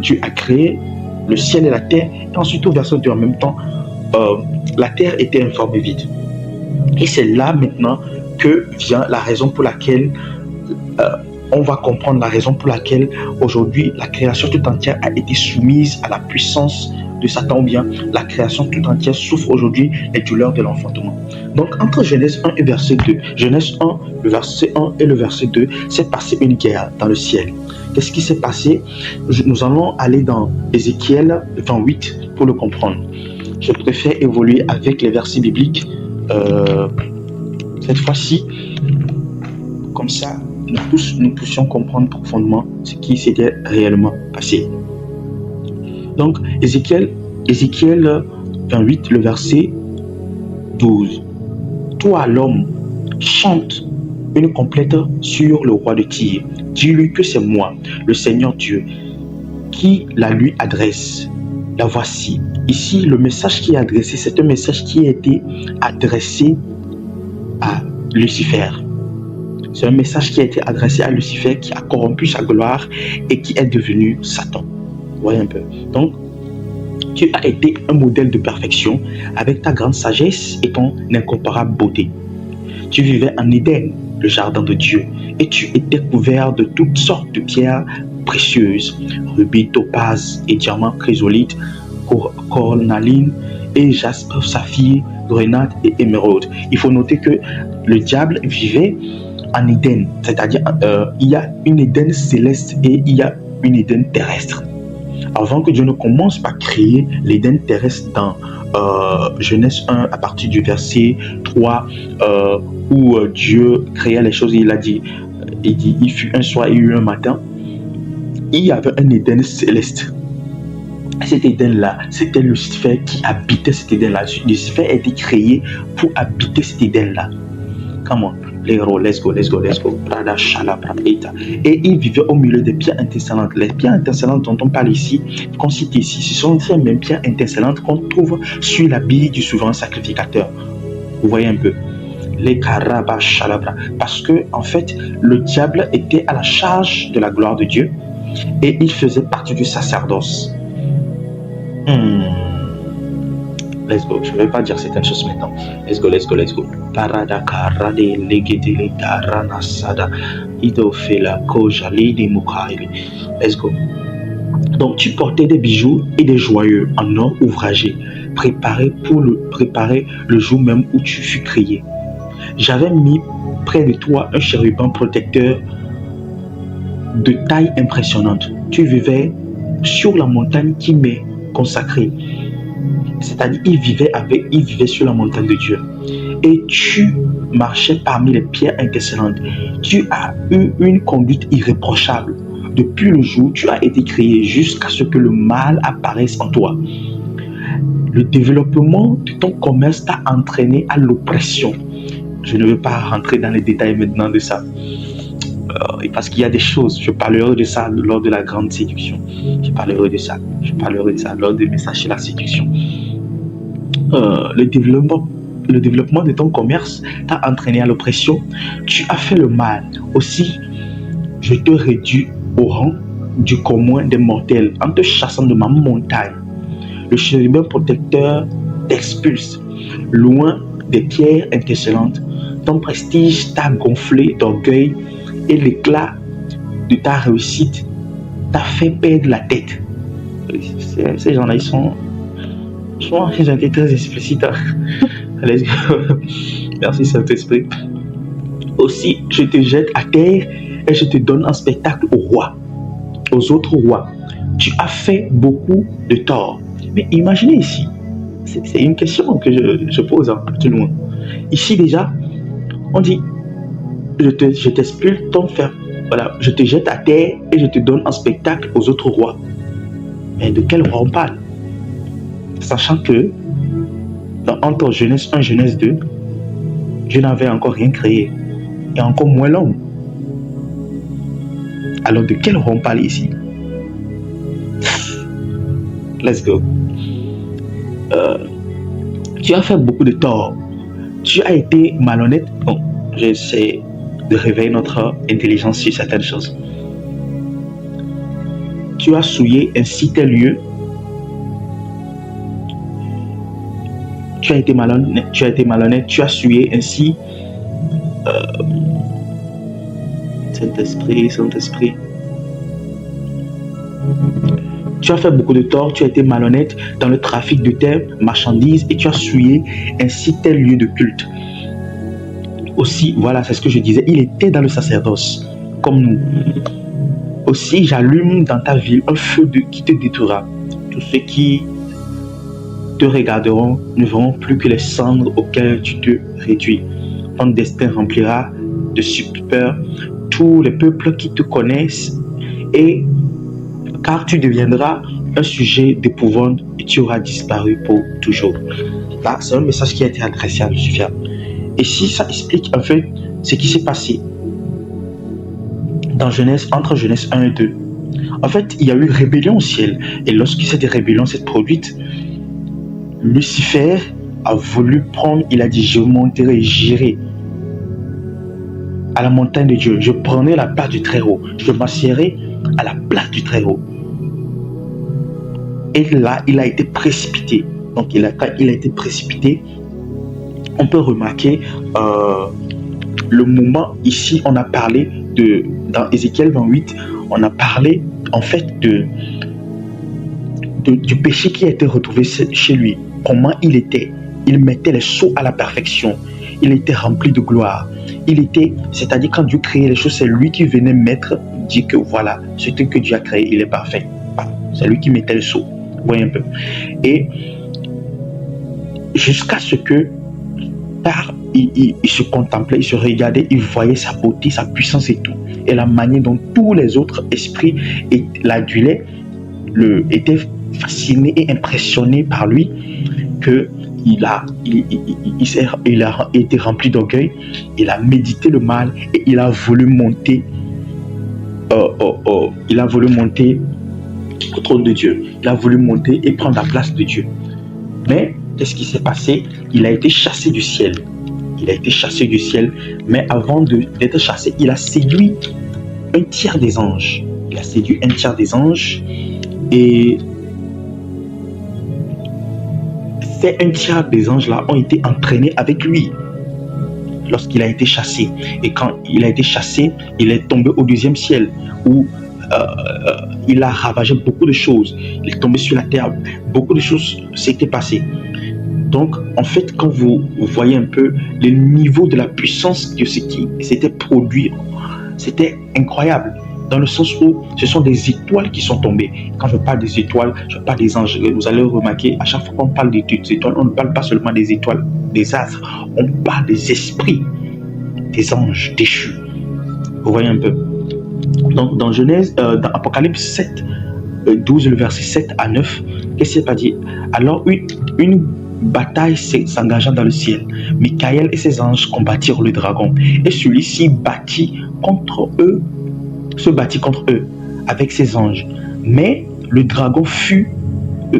Dieu a créé le ciel et la terre, et ensuite au verset 2 en même temps, la terre était informe et vide. Et c'est là maintenant que vient la raison pour laquelle on va comprendre la raison pour laquelle aujourd'hui la création tout entière a été soumise à la puissance de Satan, ou bien la création tout entière souffre aujourd'hui les douleurs de l'enfantement. Donc entre Genèse 1 et verset 2, Genèse 1, le verset 1 et le verset 2, s'est passé une guerre dans le ciel. Qu'est-ce qui s'est passé? Nous allons aller dans Ézéchiel 28 pour le comprendre. Je préfère évoluer avec les versets bibliques cette fois-ci, comme ça nous puissions comprendre profondément ce qui s'était réellement passé. Donc, Ézéchiel 28, le verset 12. Toi, l'homme, chante une complète sur le roi de Tyr. Dis-lui que c'est moi, le Seigneur Dieu, qui la lui adresse. La voici. Ici, le message qui est adressé, c'est un message qui a été adressé à Lucifer. C'est un message qui a été adressé à Lucifer, qui a corrompu sa gloire et qui est devenu Satan. Vous voyez un peu. Donc, tu as été un modèle de perfection avec ta grande sagesse et ton incomparable beauté. Tu vivais en Éden, le jardin de Dieu, et tu étais couvert de toutes sortes de pierres précieuses, rubis, topaz et diamants chrysolite, cornaline et jaspe, saphir, grenade et émeraude. Il faut noter que le diable vivait en Éden, c'est-à-dire il y a une Éden céleste et il y a une Éden terrestre. Avant que Dieu ne commence par créer l'Éden terrestre dans Genèse 1 à partir du verset 3 où Dieu créa les choses, il dit il fut un soir et il y eut un matin, il y avait un Éden céleste. Cet Éden-là, c'était Lucifer qui habitait cet Éden-là. Lucifer a été créé pour habiter cet Éden-là. Come on. Let's go. Et il vivait au milieu des pierres intercellentes. Les pierres intercellentes dont on parle ici, qu'on cite ici, ce sont ces mêmes pierres intercellentes qu'on trouve sur la bille du souverain sacrificateur. Vous voyez un peu. Les carabas chalabra. Parce que, en fait, le diable était à la charge de la gloire de Dieu et il faisait partie du sacerdoce. Let's go. Je ne vais pas dire certaines choses maintenant. Let's go. Parada karade legedele taranasada idofela kojali mukaili. Let's go. Donc tu portais des bijoux et des joyaux en or ouvragé, préparés le jour même où tu fus créé. J'avais mis près de toi un chérubin protecteur de taille impressionnante. Tu vivais sur la montagne qui m'est consacrée. C'est-à-dire, il vivait sur la montagne de Dieu. Et tu marchais parmi les pierres intercellentes. Tu as eu une conduite irréprochable. Depuis le jour où tu as été créé jusqu'à ce que le mal apparaisse en toi. Le développement de ton commerce t'a entraîné à l'oppression. Je ne veux pas rentrer dans les détails maintenant de ça. Parce qu'il y a des choses, je parlerai de ça lors de la grande séduction. Je parlerai de ça lors des messages sur la séduction. Le développement de ton commerce t'a entraîné à l'oppression. Tu as fait le mal. Aussi, je te réduis au rang du commun des mortels en te chassant de ma montagne. Le chérubin protecteur t'expulse. loin des pierres intéressantes. Ton prestige t'a gonflé d'orgueil et l'éclat de ta réussite t'a fait perdre la tête. Ces gens-là, ils ont été très explicites. Let's go. Merci Saint-Esprit. Aussi, je te jette à terre et je te donne un spectacle aux rois, aux autres rois. Tu as fait beaucoup de tort. Mais imaginez ici, c'est une question que je pose un peu plus loin. Ici déjà, on dit, je t'expulse ton fer. Voilà, je te jette à terre et je te donne un spectacle aux autres rois. Mais de quel roi on parle? Sachant que, entre Genèse 1 et Genèse 2, Dieu n'avait encore rien créé. Et encore moins l'homme. Alors de quel roi on parle ici? Let's go. Tu as fait beaucoup de tort. Tu as été malhonnête. Bon, j'essaie de réveiller notre intelligence sur certaines choses. Tu as souillé ainsi tes lieux. Tu as été malhonnête, tu as souillé ainsi. Saint-Esprit. Tu as fait beaucoup de tort, tu as été malhonnête dans le trafic de tes marchandises et tu as souillé ainsi tes lieux de culte. Aussi, voilà, c'est ce que je disais, il était dans le sacerdoce, comme nous. Aussi, j'allume dans ta ville un feu qui te détruira. Tous ceux qui te regarderont ne verront plus que les cendres auxquelles tu te réduis. Ton destin remplira de stupeur tous les peuples qui te connaissent, et car tu deviendras un sujet d'épouvante et tu auras disparu pour toujours. Là, c'est un message qui a été adressé à Lucifer. Et si ça explique en fait ce qui s'est passé dans entre Genèse 1 et 2. En fait, il y a eu rébellion au ciel. Et lorsque cette rébellion s'est produite, Lucifer a voulu prendre, il a dit, je monterai, j'irai à la montagne de Dieu. Je prendrai la place du Très-Haut. Je m'assiérai à la place du Très-Haut. Et là, il a été précipité. Donc, quand il a été précipité, on peut remarquer le moment ici, on a parlé dans Ézéchiel 28, on a parlé en fait du péché qui a été retrouvé chez lui. Comment il était. Il mettait les sceaux à la perfection. Il était rempli de gloire. C'est-à-dire quand Dieu créait les choses, c'est lui qui venait mettre, dit que voilà, ce que Dieu a créé, il est parfait. C'est lui qui mettait les sceaux. Vous voyez un peu. Et jusqu'à ce que, car il se contemplait, il se regardait, il voyait sa beauté, sa puissance et tout. Et la manière dont tous les autres esprits l'adulaient, étaient fascinés et impressionnés par lui, qu'il a été rempli d'orgueil, il a médité le mal et il a voulu monter au trône de Dieu. Il a voulu monter et prendre la place de Dieu. Mais qu'est-ce qui s'est passé? Il a été chassé du ciel. Mais avant d'être chassé, il a séduit un tiers des anges. Et ces un tiers des anges-là ont été entraînés avec lui lorsqu'il a été chassé. Et quand il a été chassé, il est tombé au deuxième ciel où il a ravagé beaucoup de choses. Il est tombé sur la terre. Beaucoup de choses s'étaient passées. Donc, en fait, quand vous voyez un peu le niveau de la puissance de ce qui s'était produit, c'était incroyable. Dans le sens où ce sont des étoiles qui sont tombées. Quand je parle des étoiles, je parle des anges. Vous allez remarquer, à chaque fois qu'on parle des étoiles, on ne parle pas seulement des étoiles, des astres. On parle des esprits, des anges déchus. Vous voyez un peu. Donc, dans dans Apocalypse 7, 12, le verset 7 à 9, qu'est-ce qui s'est pas dit? Alors, une bataille s'engagea dans le ciel. Michael et ses anges combattirent le dragon. Et celui-ci se battit contre eux avec ses anges. Mais le dragon fut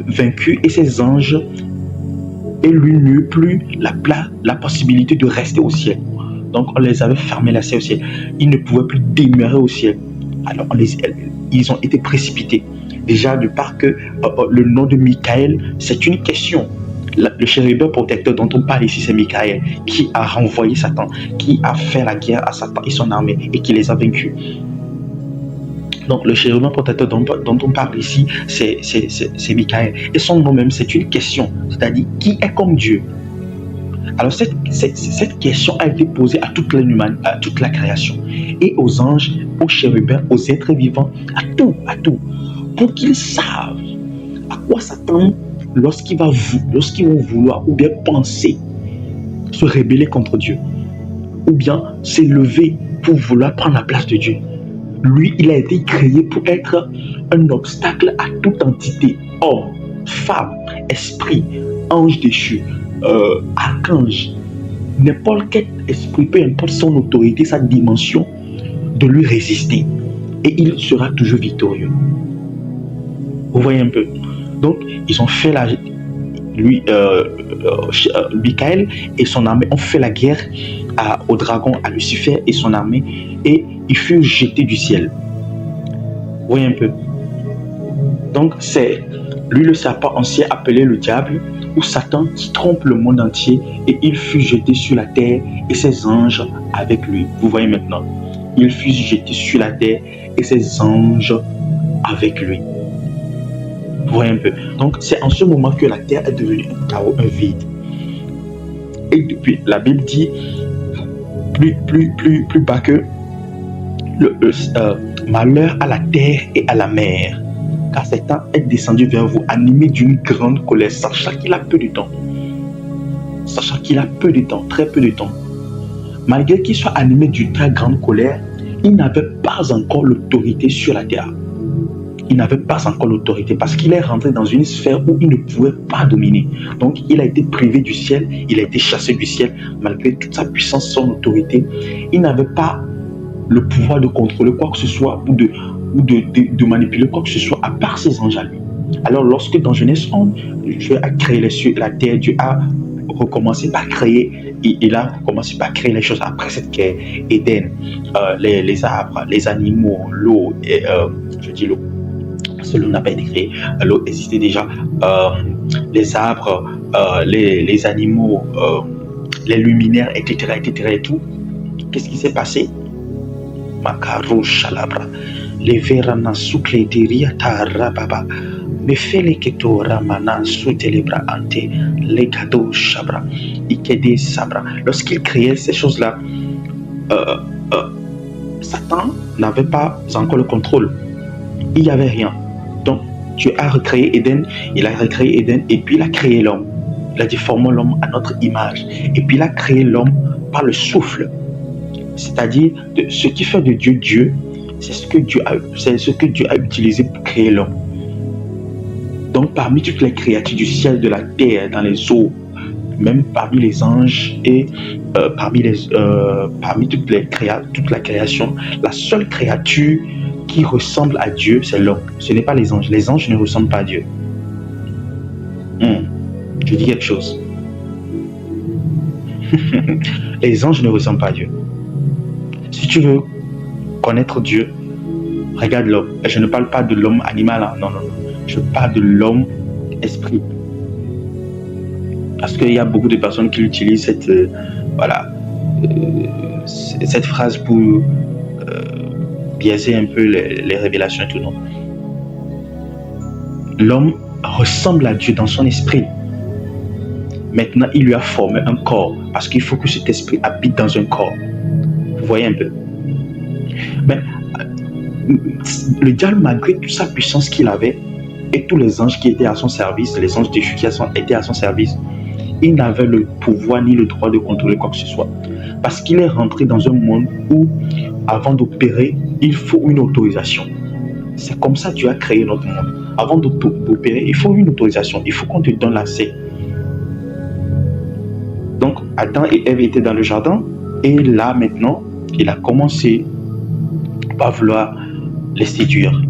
vaincu et ses anges, et lui n'eut plus la possibilité de rester au ciel. Donc on les avait fermés l'accès au ciel. Ils ne pouvaient plus demeurer au ciel. Alors ils ont été précipités. Déjà de part que le nom de Michael, c'est une question. Le chérubin protecteur dont on parle ici, c'est Michael, qui a renvoyé Satan, qui a fait la guerre à Satan et son armée et qui les a vaincus. Donc le chérubin protecteur dont on parle ici, c'est Michael. Et son nom même, c'est une question, c'est-à-dire qui est comme Dieu. Alors cette question a été posée à toute la création, et aux anges, aux chérubins, aux êtres vivants, à tout, pour qu'ils savent à quoi s'attendre lorsqu'ils vont vouloir ou bien penser se rebeller contre Dieu, ou bien s'élever pour vouloir prendre la place de Dieu. Lui, il a été créé pour être un obstacle à toute entité, homme, femme, esprit, ange déchu, archange, n'importe quel esprit, peu importe son autorité, sa dimension, de lui résister. Et il sera toujours victorieux. Vous voyez un peu. Donc, ils ont fait Michael et son armée ont fait la guerre au dragon, à Lucifer et son armée, et ils furent jetés du ciel. Vous voyez un peu. Donc, c'est lui le serpent ancien appelé le diable, ou Satan, qui trompe le monde entier, et il fut jeté sur la terre et ses anges avec lui. Vous voyez maintenant. Il fut jeté sur la terre et ses anges avec lui. Vous voyez un peu. Donc, c'est en ce moment que la terre est devenue un chaos, un vide. Et depuis, la Bible dit plus bas que malheur à la terre et à la mer, car Satan est descendu vers vous, animé d'une grande colère, sachant qu'il a peu de temps. Très peu de temps. Malgré qu'il soit animé d'une très grande colère, il n'avait pas encore l'autorité sur la terre. Il n'avait pas encore l'autorité parce qu'il est rentré dans une sphère où il ne pouvait pas dominer. Donc, il a été privé du ciel, il a été chassé du ciel, malgré toute sa puissance, son autorité. Il n'avait pas le pouvoir de contrôler quoi que ce soit ou de manipuler quoi que ce soit à part ses anges à lui. Alors, lorsque dans Genèse 1, Dieu a créé les cieux, la terre, Dieu a recommencé par créer, il a commencé par créer les choses après cette guerre, Éden, les arbres, les animaux, l'eau, je dis l'eau. Cela n'a pas été créé, l'eau existait déjà, les arbres, les animaux, les luminaires, etc. et tout. Qu'est-ce qui s'est passé? Makaro Shalabra, les verana soukleteria tarababa, me fele keto ramana soutelebra ante, les gado shabra, ikede sabra. Lorsqu'il créait ces choses-là, Satan n'avait pas encore le contrôle. Il n'y avait rien. Donc, Dieu a recréé Éden, et puis il a créé l'homme. Il a dit, formons l'homme à notre image. Et puis il a créé l'homme par le souffle. C'est-à-dire, ce qui fait de Dieu Dieu, c'est ce que Dieu a utilisé pour créer l'homme. Donc, parmi toutes les créatures du ciel, de la terre, dans les eaux, même parmi les anges et parmi toute la création, la seule créature qui ressemble à Dieu, c'est l'homme. Ce n'est pas les anges. Les anges ne ressemblent pas à Dieu. Je dis quelque chose. Les anges ne ressemblent pas à Dieu. Si tu veux connaître Dieu, regarde l'homme. Et je ne parle pas de l'homme animal. Hein. Non. Je parle de l'homme esprit. Parce qu'il y a beaucoup de personnes qui utilisent cette phrase pour biaiser un peu les révélations et tout. Non. L'homme ressemble à Dieu dans son esprit. Maintenant, il lui a formé un corps parce qu'il faut que cet esprit habite dans un corps. Vous voyez un peu. Mais le diable, malgré toute sa puissance qu'il avait et tous les anges qui étaient à son service, les anges déchus qui étaient à son service, il n'avait le pouvoir ni le droit de contrôler quoi que ce soit. Parce qu'il est rentré dans un monde où, avant d'opérer, il faut une autorisation. C'est comme ça que Dieu a créé notre monde. Avant d'opérer, il faut une autorisation. Il faut qu'on te donne l'accès. Donc, Adam et Ève étaient dans le jardin. Et là, maintenant, il a commencé à vouloir les séduire.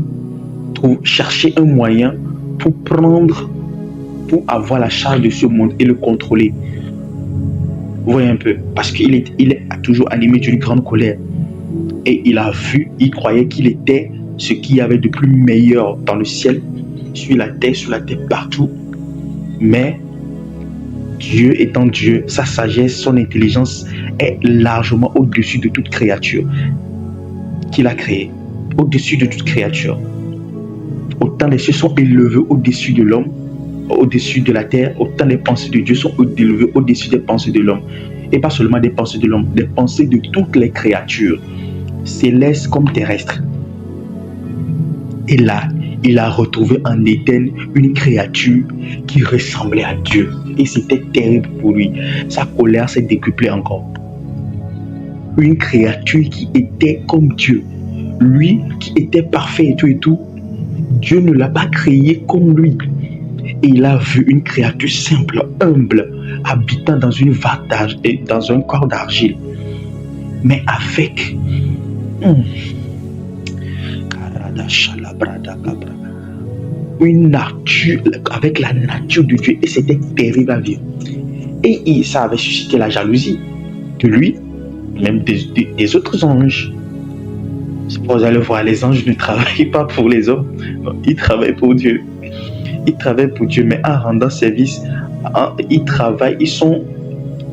Chercher un moyen pour avoir la charge de ce monde et le contrôler. Vous voyez un peu. Parce qu'il est toujours animé d'une grande colère. Et il croyait qu'il était ce qu'il y avait de plus meilleur dans le ciel, sur la terre partout. Mais Dieu étant Dieu, sa sagesse, son intelligence est largement au-dessus de toute créature qu'il a créée, au-dessus de toute créature. Autant les cieux sont élevés au-dessus de l'homme, au-dessus de la terre, autant les pensées de Dieu sont élevées au-dessus des pensées de l'homme. Et pas seulement des pensées de l'homme, des pensées de toutes les créatures, célestes comme terrestres. Et là, il a retrouvé en Éden une créature qui ressemblait à Dieu. Et c'était terrible pour lui. Sa colère s'est décuplée encore. Une créature qui était comme Dieu. Lui qui était parfait et tout, Dieu ne l'a pas créé comme lui. Et il a vu une créature simple, humble, habitant dans une vase et dans un corps d'argile. Mais avec une nature, avec la nature de Dieu. Et c'était terrible à vivre. Et ça avait suscité la jalousie de lui, même des autres anges. C'est pour vous allez voir, les anges ne travaillent pas pour les hommes, non, ils travaillent pour Dieu. Ils travaillent pour Dieu, mais en rendant service, ils travaillent, ils sont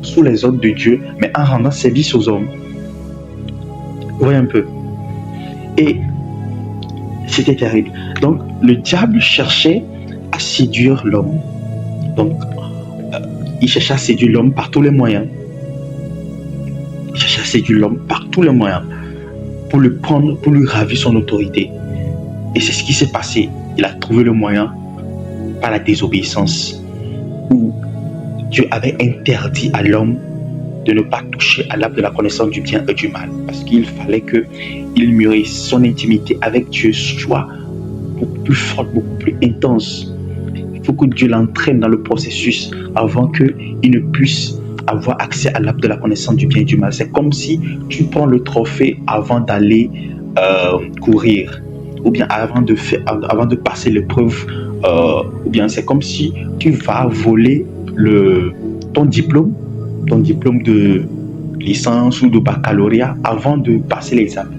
sous les ordres de Dieu, mais en rendant service aux hommes. Vous voyez un peu. Et c'était terrible. Donc, le diable cherchait à séduire l'homme. Donc, il cherchait à séduire l'homme par tous les moyens. Il cherchait à séduire l'homme par tous les moyens pour le prendre, pour lui ravir son autorité. Et c'est ce qui s'est passé. Il a trouvé le moyen par la désobéissance, où Dieu avait interdit à l'homme de ne pas toucher à l'arbre de la connaissance du bien et du mal, parce qu'il fallait qu'il mûrisse son intimité avec Dieu soit beaucoup plus forte, beaucoup plus intense. Il faut que Dieu l'entraîne dans le processus avant qu'il ne puisse avoir accès à l'arbre de la connaissance du bien et du mal. C'est comme si tu prends le trophée avant d'aller courir, ou bien avant de passer l'épreuve, ou bien c'est comme si tu vas voler ton diplôme de licence ou de baccalauréat avant de passer l'examen.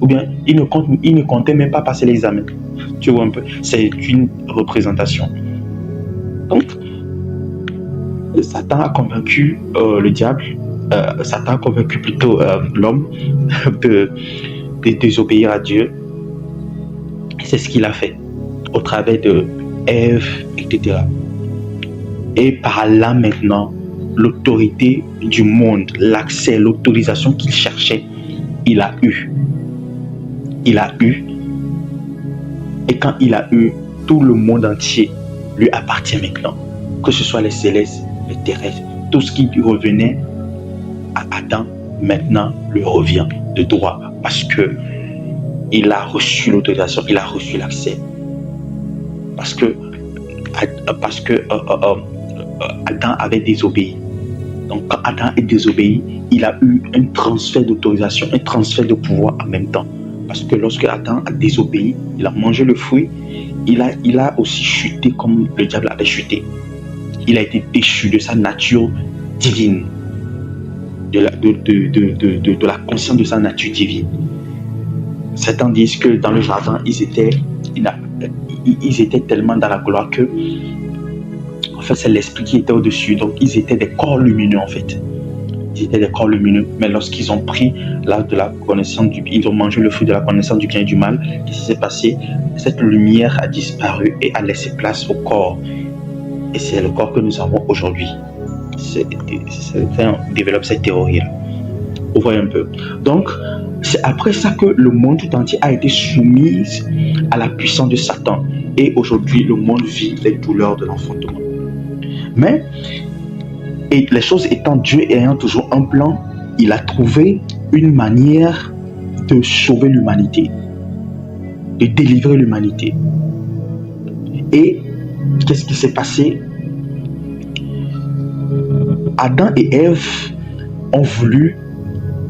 Ou bien il ne comptait même pas passer l'examen. Tu vois un peu, c'est une représentation. Donc, Satan a convaincu le diable, Satan a convaincu plutôt l'homme de désobéir à Dieu. C'est ce qu'il a fait au travers de Ève, etc. Et par là maintenant, l'autorité du monde, l'accès, l'autorisation qu'il cherchait, il a eu. Il a eu. Et quand il a eu, tout le monde entier lui appartient maintenant. Que ce soit les célestes, les terrestres, tout ce qui revenait à Adam, maintenant lui revient de droit. Parce que il a reçu l'autorisation, il a reçu l'accès. Parce que Adam avait désobéi. Donc quand Adam est désobéi, il a eu un transfert d'autorisation, un transfert de pouvoir en même temps. Parce que lorsque Adam a désobéi, il a mangé le fruit, il a aussi chuté comme le diable avait chuté. Il a été déchu de sa nature divine, de la conscience de sa nature divine. Certains disent que dans le jardin, ils étaient tellement dans la gloire que, en fait, c'est l'esprit qui était au-dessus. Donc, ils étaient des corps lumineux, en fait. Ils étaient des corps lumineux. Mais lorsqu'ils ont pris l'arbre de la connaissance du bien, ils ont mangé le fruit de la connaissance du bien et du mal, qu'est-ce qui s'est passé? Cette lumière a disparu et a laissé place au corps. Et c'est le corps que nous avons aujourd'hui. On développe cette théorie-là. Vous voyez un peu. Donc, c'est après ça que le monde tout entier a été soumis à la puissance de Satan. Et aujourd'hui, le monde vit les douleurs de l'enfantement. Mais, et les choses étant, Dieu ayant toujours un plan, il a trouvé une manière de sauver l'humanité, de délivrer l'humanité. Et qu'est-ce qui s'est passé? Adam et Ève ont voulu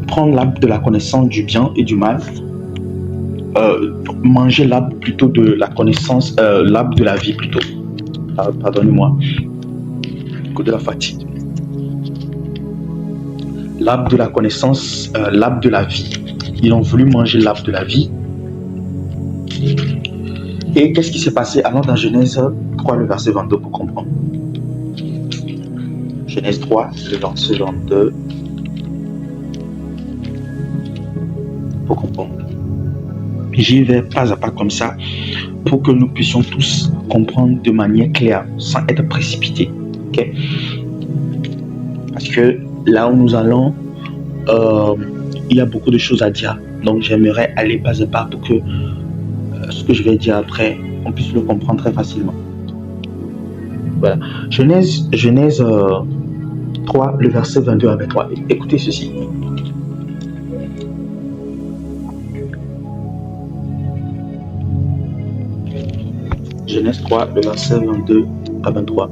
prendre l'arbre de la connaissance du bien et du mal, manger l'arbre plutôt de la connaissance, l'arbre de la vie plutôt. Pardonnez-moi, que de la fatigue. L'arbre de la connaissance, l'arbre de la vie. Ils ont voulu manger l'arbre de la vie. Et qu'est-ce qui s'est passé? Allons dans Genèse 3, le verset 22 pour comprendre. Genèse 3, le verset 22. Pour comprendre. J'y vais pas à pas comme ça pour que nous puissions tous comprendre de manière claire sans être précipités. Okay? Parce que là où nous allons, il y a beaucoup de choses à dire. Donc j'aimerais aller pas à pas pour que ce que je vais dire après, on puisse le comprendre très facilement. Voilà. Genèse 3, le verset 22 à 23. Écoutez ceci. Genèse 3, le verset 22 à 23.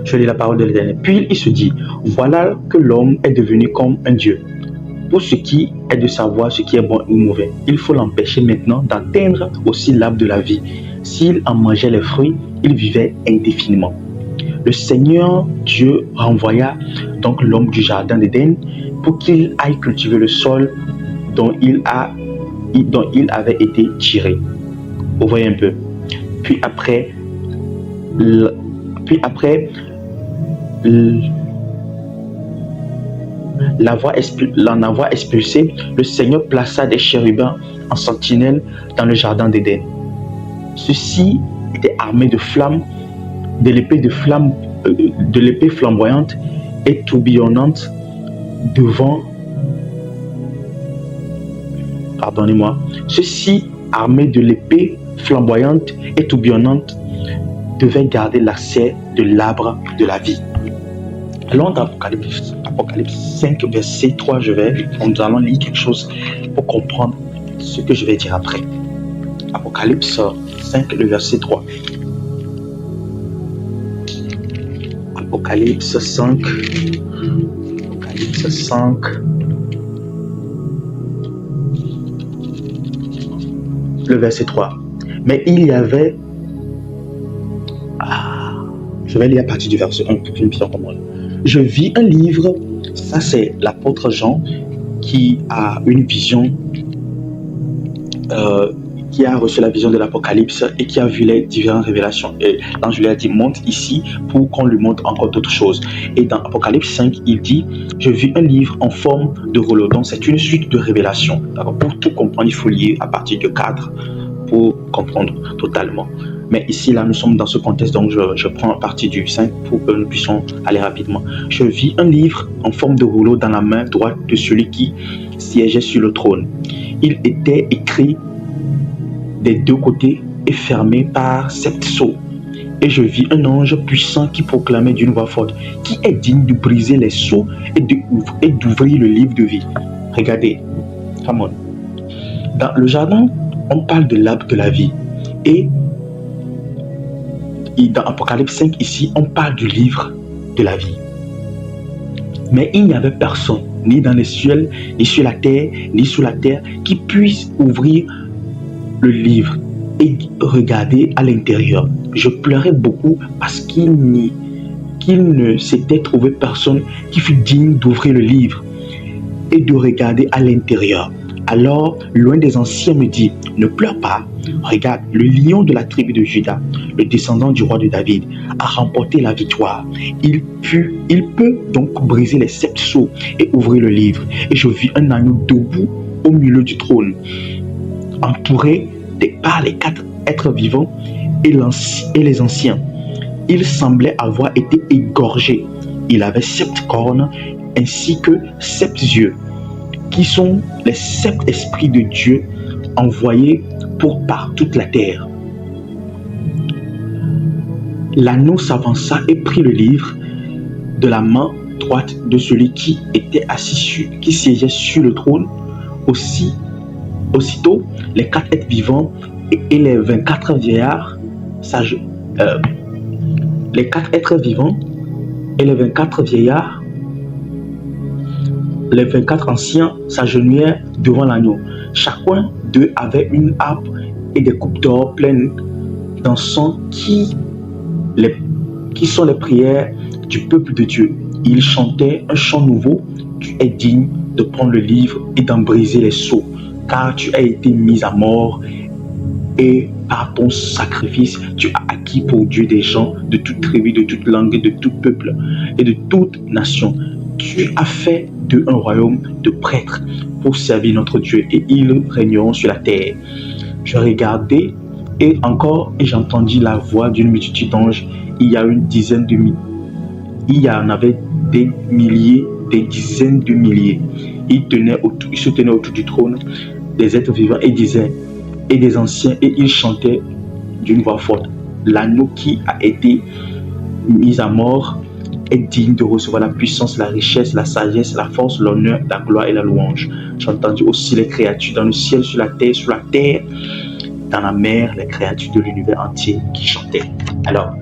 Je lis la parole de l'Éternel. Puis il se dit, voilà que l'homme est devenu comme un Dieu. Pour ce qui est de savoir ce qui est bon ou mauvais, il faut l'empêcher maintenant d'atteindre aux syllabes de la vie. S'il en mangeait les fruits, il vivait indéfiniment. Le Seigneur Dieu renvoya donc l'homme du jardin d'Éden pour qu'il aille cultiver le sol dont il avait été tiré. Vous voyez un peu. Puis après, l'en avoir expulsé, le Seigneur plaça des chérubins en sentinelle dans le jardin d'Éden. Ceux-ci étaient armés de flammes, de l'épée flamboyante et tourbillonnante devant. Pardonnez-moi. Ceux-ci armés de l'épée flamboyante et tourbillonnante devaient garder l'accès de l'arbre de la vie. Allons dans Apocalypse 5, verset 3, nous allons lire quelque chose pour comprendre ce que je vais dire après. Apocalypse 5, le verset 3. Apocalypse 5. Le verset 3. Mais il y avait... je vais lire à partir du verset 1 pour que nous puissions comprendre. Je vis un livre, ça c'est l'apôtre Jean qui a une vision, qui a reçu la vision de l'Apocalypse et qui a vu les différentes révélations. Et l'ange lui a dit, monte ici pour qu'on lui montre encore d'autres choses. Et dans Apocalypse 5, il dit, je vis un livre en forme de rouleau. Donc c'est une suite de révélations. Pour tout comprendre, il faut lire à partir de 4 pour comprendre totalement. Mais ici, là, nous sommes dans ce contexte, donc je prends à partir du 5 pour que nous puissions aller rapidement. Je vis un livre en forme de rouleau dans la main droite de celui qui siégeait sur le trône. Il était écrit des deux côtés et fermé par 7 sceaux. Et je vis un ange puissant qui proclamait d'une voix forte, qui est digne de briser les sceaux et d'ouvrir le livre de vie. Regardez, come on. Dans le jardin, on parle de l'arbre de la vie. Et dans Apocalypse 5, ici, on parle du livre de la vie. Mais il n'y avait personne, ni dans les cieux, ni sur la terre, ni sous la terre, qui puisse ouvrir le livre et regarder à l'intérieur. Je pleurais beaucoup parce qu'il ne s'était trouvé personne qui fût digne d'ouvrir le livre et de regarder à l'intérieur. Alors, l'un des anciens me dit, ne pleure pas, regarde, le lion de la tribu de Juda, le descendant du roi de David, a remporté la victoire. Il peut donc briser les 7 sceaux et ouvrir le livre. Et je vis un agneau debout au milieu du trône, entouré par les 4 êtres vivants et les anciens. Il semblait avoir été égorgé. Il avait 7 cornes ainsi que 7 yeux, qui sont les 7 esprits de Dieu envoyés par toute la terre. L'anneau s'avança et prit le livre de la main droite de celui qui était qui siégeait sur le trône. Aussitôt, les 4 êtres vivants et les 24 vieillards les 4 êtres vivants et les 24 vieillards, les 24 anciens s'agenouillèrent devant l'agneau. Chacun d'eux avait une harpe et des coupes d'or pleines d'encens qui sont les prières du peuple de Dieu. Ils chantaient un chant nouveau. Tu es digne de prendre le livre et d'en briser les sceaux, car tu as été mis à mort Et par ton sacrifice, tu as acquis pour Dieu des gens de toute tribu, de toute langue, de tout peuple et de toute nation. Tu as fait d'eux un royaume de prêtres pour servir notre Dieu et ils régneront sur la terre. Je regardais et j'ai entendu la voix d'une multitude d'anges. Il y a une dizaine de milliers. Il y en avait des milliers, des dizaines de milliers. Ils se tenaient autour du trône des êtres vivants et disaient, et des anciens, et ils chantaient d'une voix forte: l'agneau qui a été mis à mort est digne de recevoir la puissance, la richesse, la sagesse, la force, l'honneur, la gloire et la louange. J'ai entendu aussi les créatures dans le ciel, sur la terre, dans la mer, les créatures de l'univers entier qui chantaient. Alors,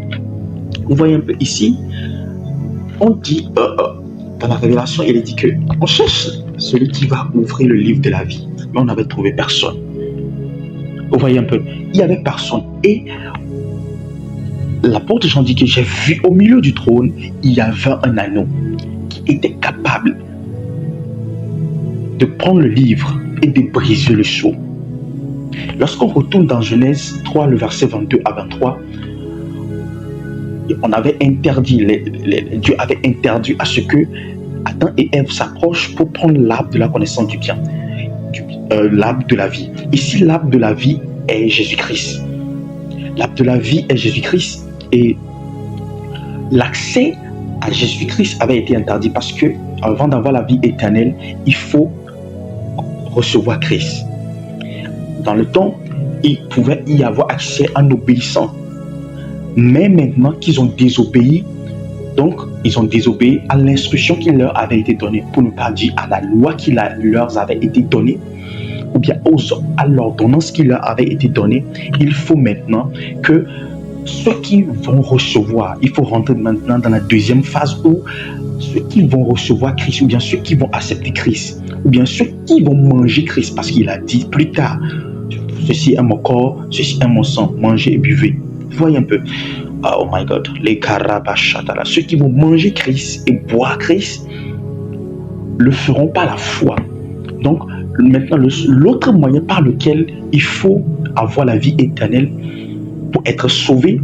vous voyez un peu ici, on dit, dans la révélation, il est dit que on cherche celui qui va ouvrir le livre de la vie, mais on n'avait trouvé personne. Vous voyez un peu, il n'y avait personne. Et l'apôtre Jean dit que j'ai vu au milieu du trône, il y avait un anneau qui était capable de prendre le livre et de briser le sceau. Lorsqu'on retourne dans Genèse 3, le verset 22 à 23, on avait interdit, Dieu avait interdit à ce que Adam et Ève s'approchent pour prendre l'arbre de la connaissance du bien, l'arbre de la vie. Ici, l'arbre de la vie est Jésus-Christ. L'arbre de la vie est Jésus-Christ et l'accès à Jésus-Christ avait été interdit parce que avant d'avoir la vie éternelle, il faut recevoir Christ. Dans le temps, il pouvait y avoir accès en obéissant. Mais maintenant qu'ils ont désobéi, donc ils ont désobéi à l'instruction qui leur avait été donnée, pour ne pas dire à la loi qui leur avait été donnée, ou bien à l'ordonnance qui leur avait été donnée. Il faut maintenant que ceux qui vont recevoir, il faut rentrer maintenant dans la deuxième phase où ceux qui vont recevoir Christ, ou bien ceux qui vont accepter Christ, ou bien ceux qui vont manger Christ, parce qu'il a dit plus tard, ceci est mon corps, ceci est mon sang, mangez et buvez. Voyez un peu. Oh my God, les karabachatala. Ceux qui vont manger Christ et boire Christ le feront par la foi. Donc, maintenant, l'autre moyen par lequel il faut avoir la vie éternelle pour être sauvé,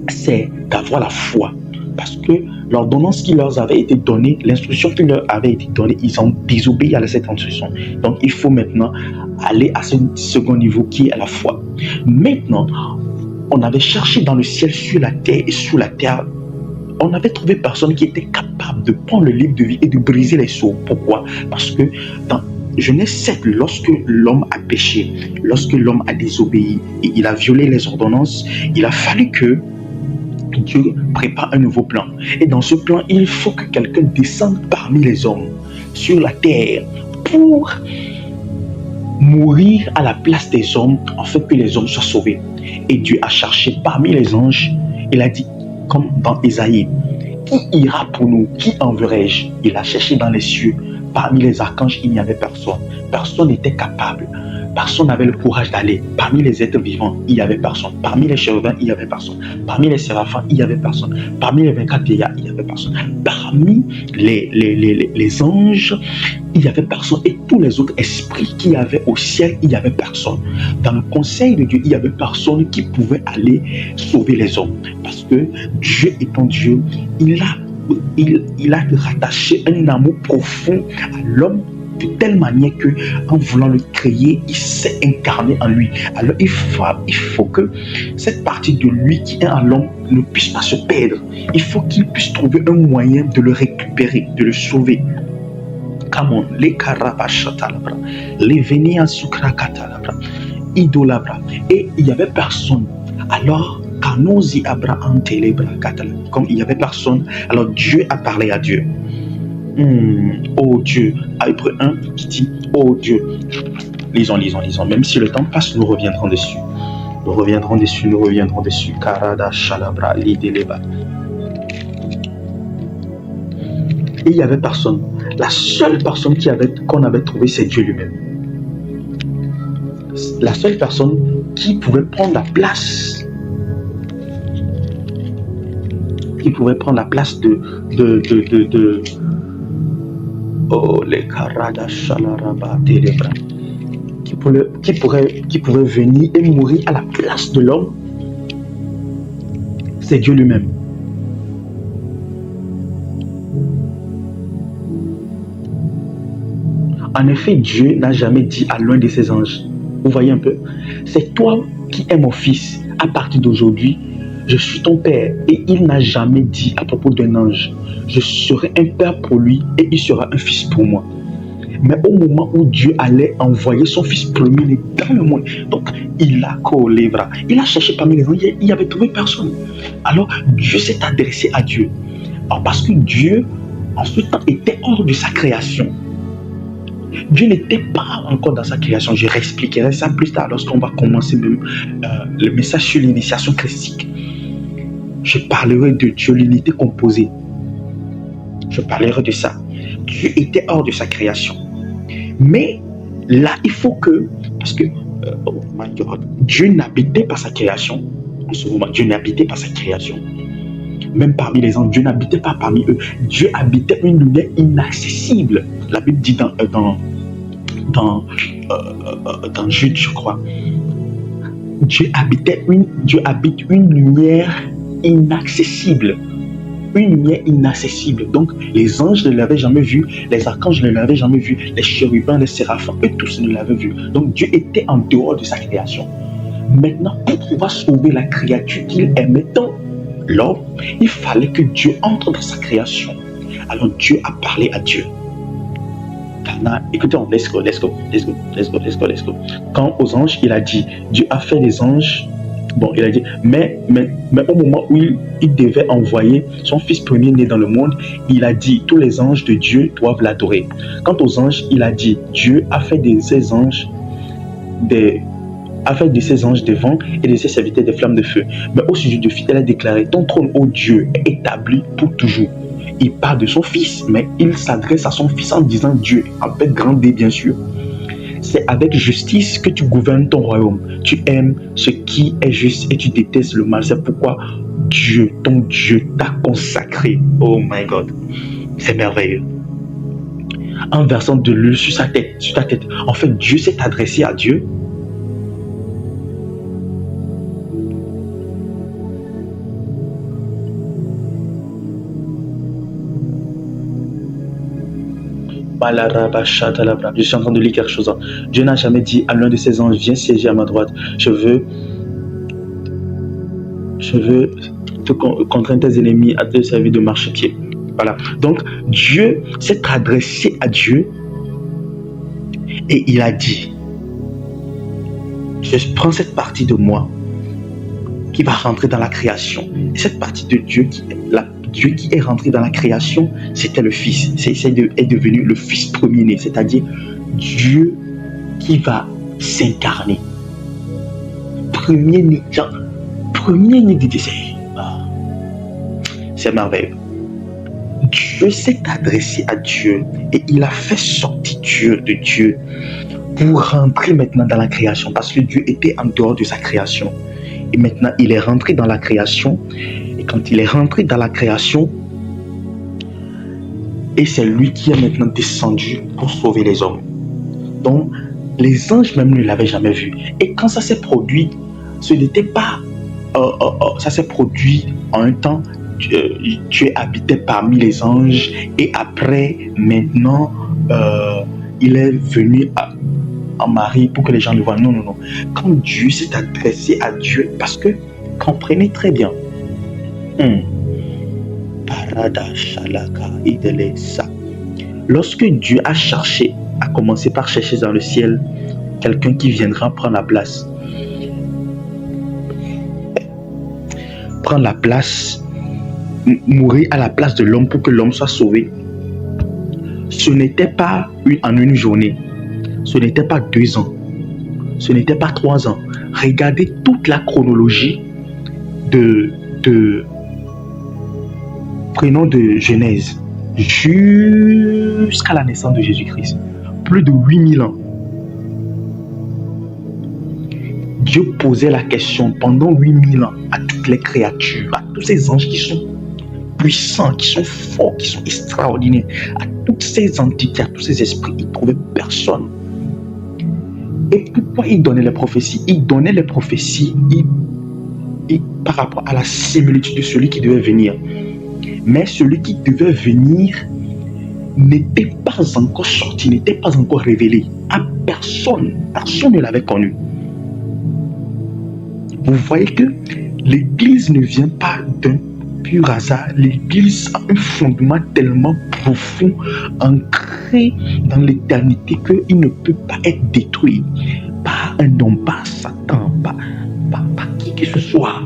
c'est d'avoir la foi. Parce que l'ordonnance qui leur avait été donnée, l'instruction qui leur avait été donnée, ils ont désobéi à cette instruction. Donc, il faut maintenant aller à ce second niveau qui est la foi. Maintenant, on avait cherché dans le ciel, sur la terre et sous la terre. On n'avait trouvé personne qui était capable de prendre le livre de vie et de briser les sceaux. Pourquoi? Parce que dans Genèse 7, lorsque l'homme a péché, lorsque l'homme a désobéi et il a violé les ordonnances, il a fallu que Dieu prépare un nouveau plan. Et dans ce plan, il faut que quelqu'un descende parmi les hommes, sur la terre, pour mourir à la place des hommes, afin que les hommes soient sauvés. Et Dieu a cherché parmi les anges, il a dit, comme dans Ésaïe, qui ira pour nous, qui enverrai-je? Il a cherché dans les cieux, parmi les archanges, il n'y avait personne. Personne n'était capable. Personne n'avait le courage d'aller. Parmi les êtres vivants, il n'y avait personne. Parmi les chérubins, il n'y avait personne. Parmi les séraphins, il n'y avait personne. Parmi les 24 vieillards, il n'y avait personne. Parmi les anges, il n'y avait personne. Et tous les autres esprits qu'il y avait au ciel, il n'y avait personne. Dans le conseil de Dieu, il n'y avait personne qui pouvait aller sauver les hommes. Parce que Dieu étant Dieu, il a rattaché un amour profond à l'homme, de telle manière que, en voulant le créer, il s'est incarné en lui. Alors il faut que cette partie de lui qui est en l'homme ne puisse pas se perdre. Il faut qu'il puisse trouver un moyen de le récupérer, de le sauver. Come on, les karabashatalabra, les venia sukrakatalabra, idolabra. Et il n'y avait personne. Alors, kanozi abra antelebra katala. Comme il n'y avait personne, alors Dieu a parlé à Dieu. Oh Dieu, à Hébreux 1 qui dit, oh Dieu, lisons, même si le temps passe, nous reviendrons dessus. Karada shalabra lideleba. Et il n'y avait personne. La seule personne qu'on avait trouvée, c'est Dieu lui-même. La seule personne qui pouvait prendre la place, oh les karada shalaraba telebra, qui pourrait venir et mourir à la place de l'homme, c'est Dieu lui-même. En effet, Dieu n'a jamais dit à l'un de ses anges, vous voyez un peu, c'est toi qui es mon fils, à partir d'aujourd'hui, je suis ton père. Et il n'a jamais dit à propos d'un ange, je serai un père pour lui et il sera un fils pour moi. Mais au moment où Dieu allait envoyer son fils premier dans le monde, donc il a collé, il a cherché parmi les anges, il n'y avait trouvé personne. Alors Dieu s'est adressé à Dieu. Alors, parce que Dieu, en ce temps, était hors de sa création. Dieu n'était pas encore dans sa création. Je réexpliquerai ça plus tard lorsqu'on va commencer même le message sur l'initiation christique. Je parlerai de Dieu, l'unité composée. Je parlerai de ça. Dieu était hors de sa création. Mais là, il faut que, parce que oh my God, Dieu n'habitait pas sa création. En ce moment, Dieu n'habitait pas sa création. Même parmi les anges, Dieu n'habitait pas parmi eux. Dieu habitait une lumière inaccessible. La Bible dit dans Jude, je crois. Dieu habite une lumière inaccessible. Une lumière inaccessible. Donc, les anges ne l'avaient jamais vu, les archanges ne l'avaient jamais vu, les chérubins, les séraphins, eux tous ne l'avaient vu. Donc, Dieu était en dehors de sa création. Maintenant, pour pouvoir sauver la créature qu'il aimait tant, l'homme, il fallait que Dieu entre dans sa création. Alors, Dieu a parlé à Dieu. Écoutez, let's go. Quand aux anges, il a dit, Dieu a fait des anges. Bon, il a dit, mais au moment où il devait envoyer son fils premier-né dans le monde, il a dit, tous les anges de Dieu doivent l'adorer. Quant aux anges, il a dit, Dieu a fait de ses anges des vents et de ses serviteurs des flammes de feu. Mais au sujet du fils, il a déclaré, ton trône, ô Dieu, est établi pour toujours. Il parle de son fils, mais il s'adresse à son fils en disant Dieu, en paix grande D, bien sûr. C'est avec justice que tu gouvernes ton royaume. Tu aimes ce qui est juste et tu détestes le mal. C'est pourquoi Dieu, ton Dieu, t'a consacré. Oh my God, c'est merveilleux. En versant de l'huile sur ta tête. En fait, Dieu s'est adressé à Dieu. Je suis en train de lire quelque chose. Dieu n'a jamais dit à l'un de ses anges, viens siéger à ma droite. Je veux te contraindre tes ennemis à te servir de marchepied. Voilà. Donc, Dieu s'est adressé à Dieu et il a dit, je prends cette partie de moi qui va rentrer dans la création. Et cette partie de Dieu Dieu qui est rentré dans la création, c'était le Fils. Est devenu le Fils premier-né, c'est-à-dire Dieu qui va s'incarner. Premier-né du désert. C'est merveilleux. Dieu s'est adressé à Dieu et il a fait sortir Dieu de Dieu pour rentrer maintenant dans la création parce que Dieu était en dehors de sa création. Et maintenant, il est rentré dans la création. Et quand il est rentré dans la création, et c'est lui qui est maintenant descendu pour sauver les hommes. Donc, les anges même ne l'avaient jamais vu. Et quand ça s'est produit, ce n'était pas... ça s'est produit en un temps, Dieu habitait parmi les anges. Et après, maintenant, il est venu en Marie pour que les gens le voient. Non. Quand Dieu s'est adressé à Dieu, parce que, comprenez très bien, lorsque Dieu a commencé par chercher dans le ciel quelqu'un qui viendra prendre la place, mourir à la place de l'homme pour que l'homme soit sauvé, ce n'était pas en une journée, ce n'était pas 2 ans, ce n'était pas 3 ans. Regardez toute la chronologie prenons de Genèse jusqu'à la naissance de Jésus-Christ. Plus de 8000 ans. Dieu posait la question pendant 8000 ans à toutes les créatures, à tous ces anges qui sont puissants, qui sont forts, qui sont extraordinaires, à toutes ces entités, à tous ces esprits. Il ne trouvait personne. Et pourquoi il donnait les prophéties? Il donnait les prophéties par rapport à la similitude de celui qui devait venir. Mais celui qui devait venir n'était pas encore sorti, n'était pas encore révélé à personne. Personne ne l'avait connu. Vous voyez que l'Église ne vient pas d'un pur hasard. L'Église a un fondement tellement profond, ancré dans l'éternité, qu'il ne peut pas être détruit par un homme, par Satan, par qui que ce soit.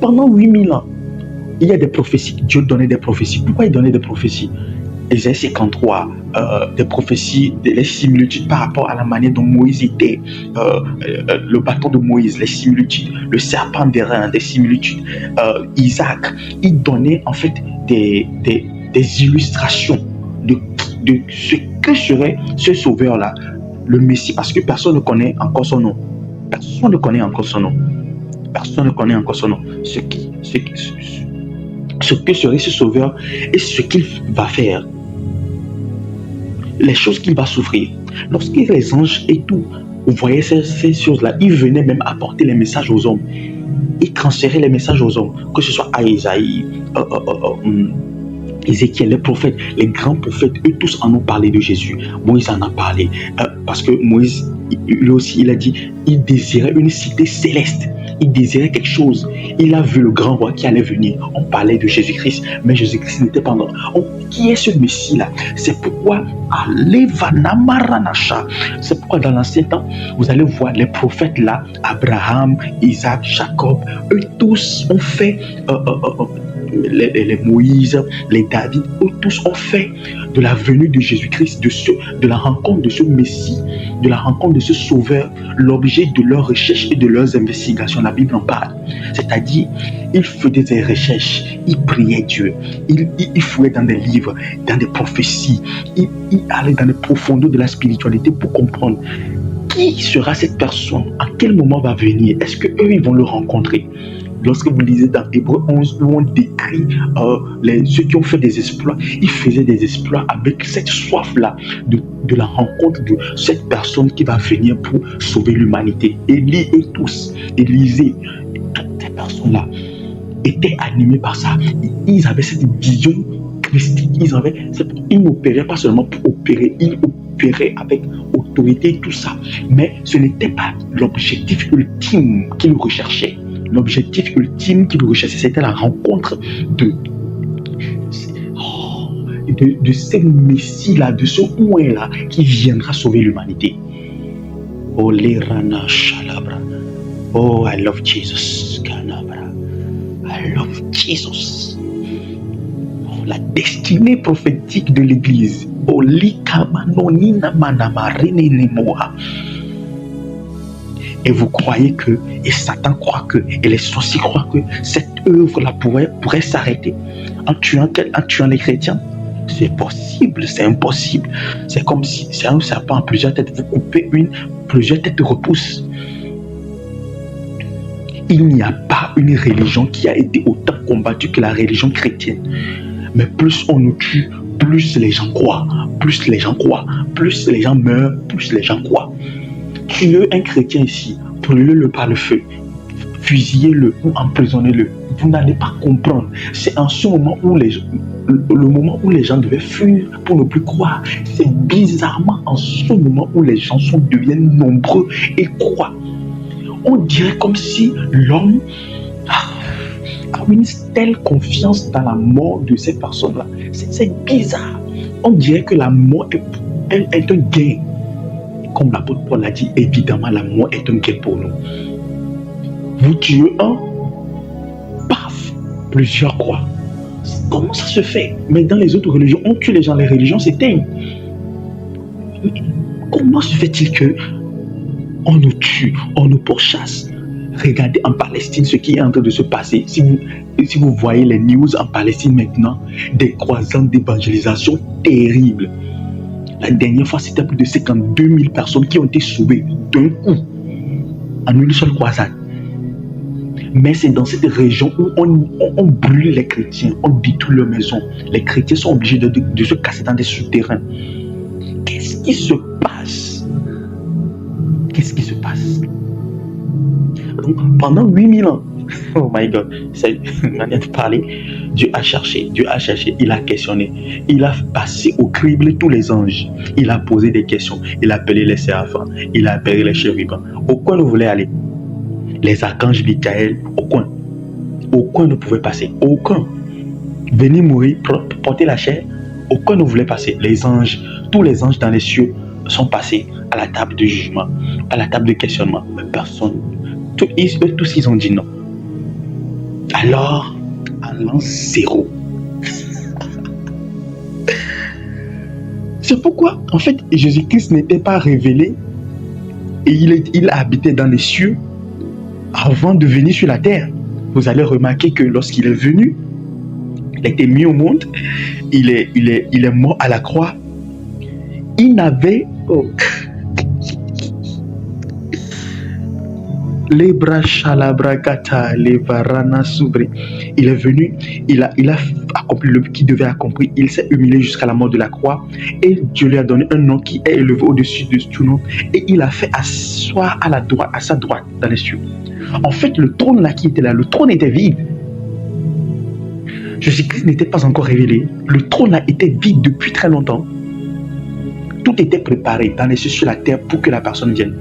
Pendant 8000 ans, il y a des prophéties. Dieu donnait des prophéties. Pourquoi il donnait des prophéties? Ésaïe 53, des prophéties, les similitudes par rapport à la manière dont Moïse était, le bâton de Moïse, les similitudes, le serpent d'airain, des similitudes. Isaac, il donnait en fait des illustrations de ce que serait ce sauveur-là, le Messie, parce que personne ne connaît encore son nom. Personne ne connaît encore son nom. Personne ne connaît encore son nom. Ce que serait ce sauveur et ce qu'il va faire. Les choses qu'il va souffrir. Lorsqu'il les anges et tout, vous voyez ces choses-là, il venait même apporter les messages aux hommes. Il transférait les messages aux hommes, que ce soit à Isaïe, Ézéchiel, les prophètes, les grands prophètes, eux tous en ont parlé de Jésus. Moïse en a parlé, parce que Moïse, lui aussi, il a dit, il désirait une cité céleste. Il désirait quelque chose. Il a vu le grand roi qui allait venir. On parlait de Jésus-Christ, mais Jésus-Christ n'était pas encore. Qui est ce Messie-là? C'est pourquoi, c'est pourquoi dans l'ancien temps, vous allez voir les prophètes là, Abraham, Isaac, Jacob, eux tous ont fait, les Moïse, les David, eux tous ont fait de la venue de Jésus-Christ, de la rencontre de ce Messie, de la rencontre de ce Sauveur, l'objet de leurs recherches et de leurs investigations. La Bible en parle. C'est-à-dire, ils faisaient des recherches, ils priaient Dieu, ils fouillaient dans des livres, dans des prophéties, ils allaient dans les profondeurs de la spiritualité pour comprendre qui sera cette personne, à quel moment va venir, est-ce qu'eux ils vont le rencontrer. Lorsque vous lisez dans Hébreux 11, où on décrit ceux qui ont fait des exploits, ils faisaient des exploits avec cette soif-là de la rencontre de cette personne qui va venir pour sauver l'humanité. Élie et tous, Élisée, toutes ces personnes-là étaient animés par ça. Ils avaient cette vision christique. Ils n'opéraient pas seulement pour opérer, ils opéraient avec autorité et tout ça. Mais ce n'était pas l'objectif ultime qu'ils recherchaient. L'objectif ultime qu'ils recherchaient, c'était la rencontre de ce Messie-là, de ce Ouin-là qui viendra sauver l'humanité. Oh, l'Irana Shalabra. Oh, I love Jesus. Kanabra. I love Jesus. Oh, la destinée prophétique de l'Église. Oh, l'Ikamanonina Manamarenenemoa. Et vous croyez que, et Satan croit que, et les sorciers croient que cette œuvre-là pourrait s'arrêter en tuant les chrétiens? C'est possible, c'est impossible. C'est comme si c'est un serpent à plusieurs têtes. Vous coupez plusieurs têtes repoussent. Il n'y a pas une religion qui a été autant combattue que la religion chrétienne. Mais plus on nous tue, plus les gens croient. Plus les gens croient. Plus les gens meurent, plus les gens croient. Tuez un chrétien ici, brûlez-le par le feu, fusillez-le ou emprisonnez-le. Vous n'allez pas comprendre. C'est en ce moment où le moment où les gens devaient fuir pour ne plus croire. C'est bizarrement en ce moment où les gens deviennent nombreux et croient. On dirait comme si l'homme a une telle confiance dans la mort de ces personnes-là. C'est bizarre. On dirait que la mort est un gain. Comme l'apôtre Paul a dit, évidemment, la mort est un gain pour nous. Vous tuez un, paf, plusieurs croient. Comment ça se fait? Mais dans les autres religions, on tue les gens, les religions s'éteignent. Comment se fait-il que on nous tue, on nous pourchasse? Regardez en Palestine ce qui est en train de se passer. Si vous voyez les news en Palestine maintenant, des croisades d'évangélisation terribles. La dernière fois, c'était plus de 52 000 personnes qui ont été sauvées d'un coup, en une seule croisade. Mais c'est dans cette région où on brûle les chrétiens, on détruit leurs maisons. Les chrétiens sont obligés de se casser dans des souterrains. Qu'est-ce qui se passe? Qu'est-ce qui se passe? Donc, pendant 8000 ans, oh my God, c'est une manière de parler. Dieu a cherché, il a questionné, il a passé au crible tous les anges, il a posé des questions, il a appelé les séraphins, il a appelé les chérubins. Au coin vous voulez aller? Les archanges Michael, au coin ne pouvait passer, aucun. Venir mourir, porter la chair, aucun ne voulait passer. Les anges, tous les anges dans les cieux sont passés à la table de jugement, à la table de questionnement, mais personne. Tous ils ont dit non. Alors, à l'an 0. C'est pourquoi, en fait, Jésus-Christ n'était pas révélé et il habitait dans les cieux avant de venir sur la terre. Vous allez remarquer que lorsqu'il est venu, il a été mis au monde, il est mort à la croix. Il n'avait les bras chalabrakata, les varana soubri. Il est venu, il a accompli le qui devait accomplir. Il s'est humilié jusqu'à la mort de la croix et Dieu lui a donné un nom qui est élevé au-dessus de tout nom et il a fait asseoir à sa droite dans les cieux. En fait, le trône là qui était là, le trône était vide. Jésus-Christ n'était pas encore révélé. Le trône a été vide depuis très longtemps. Tout était préparé dans les cieux sur la terre pour que la personne vienne.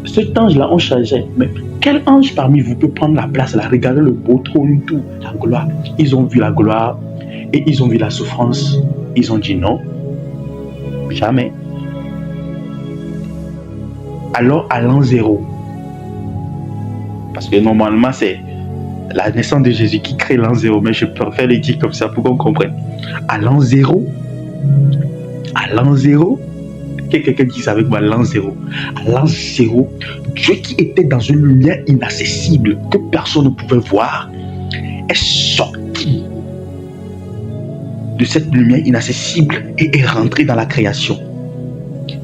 Cet ange-là, on chargeait. Mais quel ange parmi vous peut prendre la place là? Regardez le beau trône, tout, la gloire. Ils ont vu la gloire et ils ont vu la souffrance. Ils ont dit non. Jamais. Alors, à l'an 0, parce que normalement, c'est la naissance de Jésus qui crée l'an 0, mais je préfère le dire comme ça pour qu'on comprenne. À l'an 0, que quelqu'un dise avec moi l'an 0. À l'an 0, Dieu qui était dans une lumière inaccessible que personne ne pouvait voir est sorti de cette lumière inaccessible et est rentré dans la création.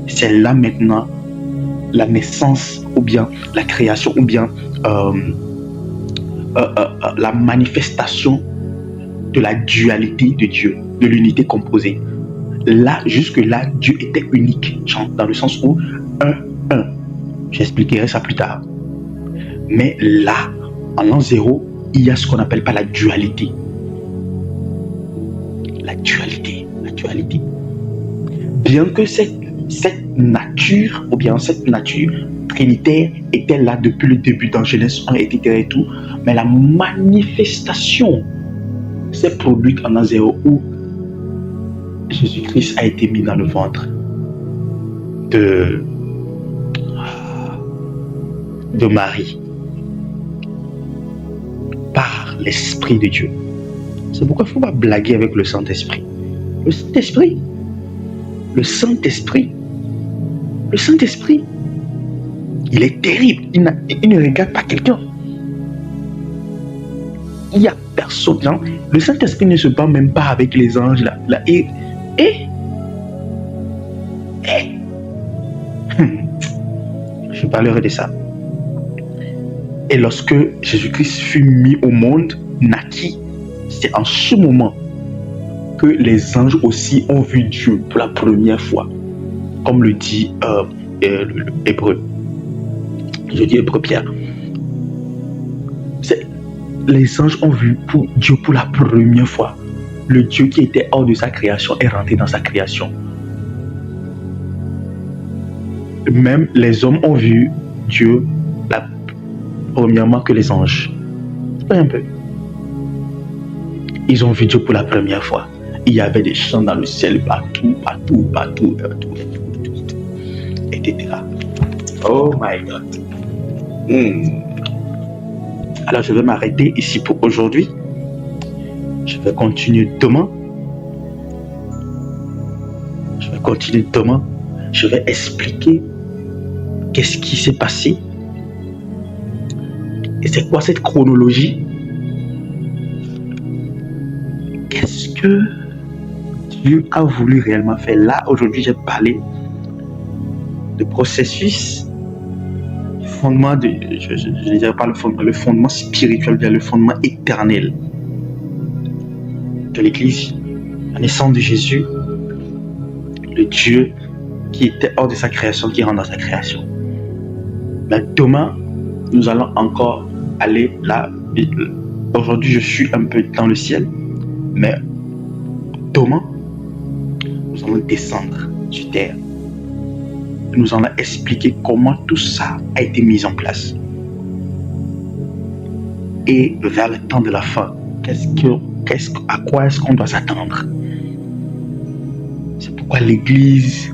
C'est là maintenant la naissance ou bien la création ou bien la manifestation de la dualité de Dieu, de l'unité composée. Là, jusque-là, Dieu était unique, dans le sens où 1. J'expliquerai ça plus tard. Mais là, en l'an 0, il y a ce qu'on n'appelle pas la dualité. La dualité. Bien que cette nature, ou bien cette nature trinitaire était là depuis le début dans Genèse 1, etc. et tout, mais la manifestation s'est produite en l'an 0 où Jésus-Christ a été mis dans le ventre de Marie par l'Esprit de Dieu. C'est pourquoi il ne faut pas blaguer avec le Saint-Esprit. Le Saint-Esprit, il est terrible. Il ne regarde pas quelqu'un. Il n'y a personne. Non? Le Saint-Esprit ne se bat même pas avec les anges. Je parlerai de ça. Et lorsque Jésus-Christ fut mis au monde, naquit, c'est en ce moment que les anges aussi ont vu Dieu pour la première fois. Comme le dit l'Hébreu. Je dis Hébreu Pierre. Les anges ont vu Dieu pour la première fois. Le Dieu qui était hors de sa création est rentré dans sa création. Même les hommes ont vu Dieu premièrement que les anges. C'est un peu. Ils ont vu Dieu pour la première fois. Il y avait des chants dans le ciel partout, etc. Oh my God. Alors je vais m'arrêter ici pour aujourd'hui. Je vais continuer demain. Je vais expliquer qu'est-ce qui s'est passé. Et c'est quoi cette chronologie? Qu'est-ce que Dieu a voulu réellement faire? Là, aujourd'hui, j'ai parlé de processus. fondement je ne dirais pas le fondement spirituel, bien le fondement éternel de l'Église, la naissance de Jésus, le Dieu qui était hors de sa création, qui rentre dans sa création. Mais demain, nous allons encore aller là. Aujourd'hui, je suis un peu dans le ciel, mais demain, nous allons descendre sur terre. Nous allons expliquer comment tout ça a été mis en place. Et vers le temps de la fin, à quoi est-ce qu'on doit s'attendre? C'est pourquoi l'Église,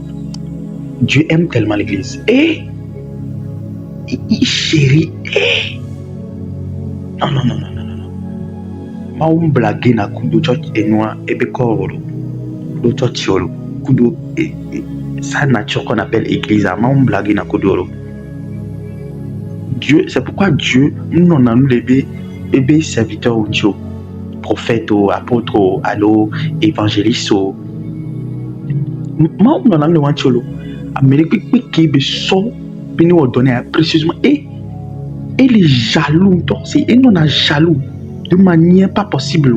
Dieu aime tellement l'Église. Et il chérit. Non. Ma blague na kudo church enwa ebekoro. Kudo church yolo. Kudo sa nature qu'on appelle Église. Ma blague na kudo. Dieu, c'est pourquoi Dieu nous en a nous les serviteurs au Dieu, prophètes, apôtres, allo, évangélistes. Ma on en a le wancholo. Amérique qui be so nous donner précisément et les jaloux c'est et non à jaloux de manière pas possible.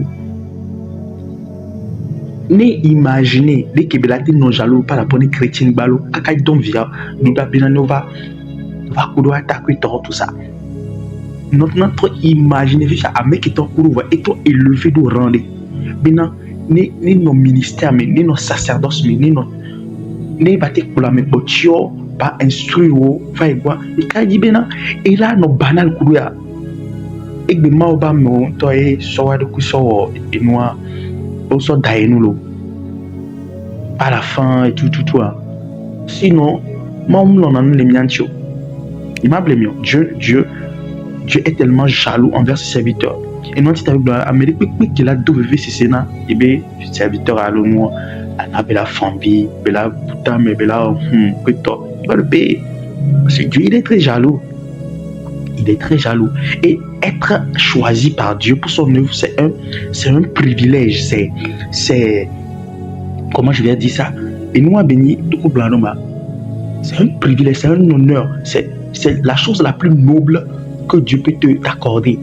Ne imaginez les Québécois non jaloux par rapport aux chrétiens balo kaka don via nous da bien va courir attaquer tout ça. Notre imaginer déjà à mec qui t'en couru et toi élevé de rendre bien ni nos ministères mais ni nos sacerdoces mais ni nos ne batte pour la mettre pas instruire va et quoi et quand dit bien et là nos banal courir et de maoba mon toi et soit de cousso et moi aussi d'ailleurs à la fin et tout sinon moi on en les miancho il m'a blâmé Dieu est tellement jaloux envers ses serviteurs et non c'est avec l'Amérique qui l'a WCC na et bien serviteur à l'homme à la famille bela putain mais bela plutôt il va le payer parce que Dieu il est très jaloux et être choisi par Dieu pour son œuvre c'est un privilège c'est comment je vais dire ça et nous à béni tout blanc c'est un privilège c'est un honneur c'est la chose la plus noble que Dieu peut t'accorder.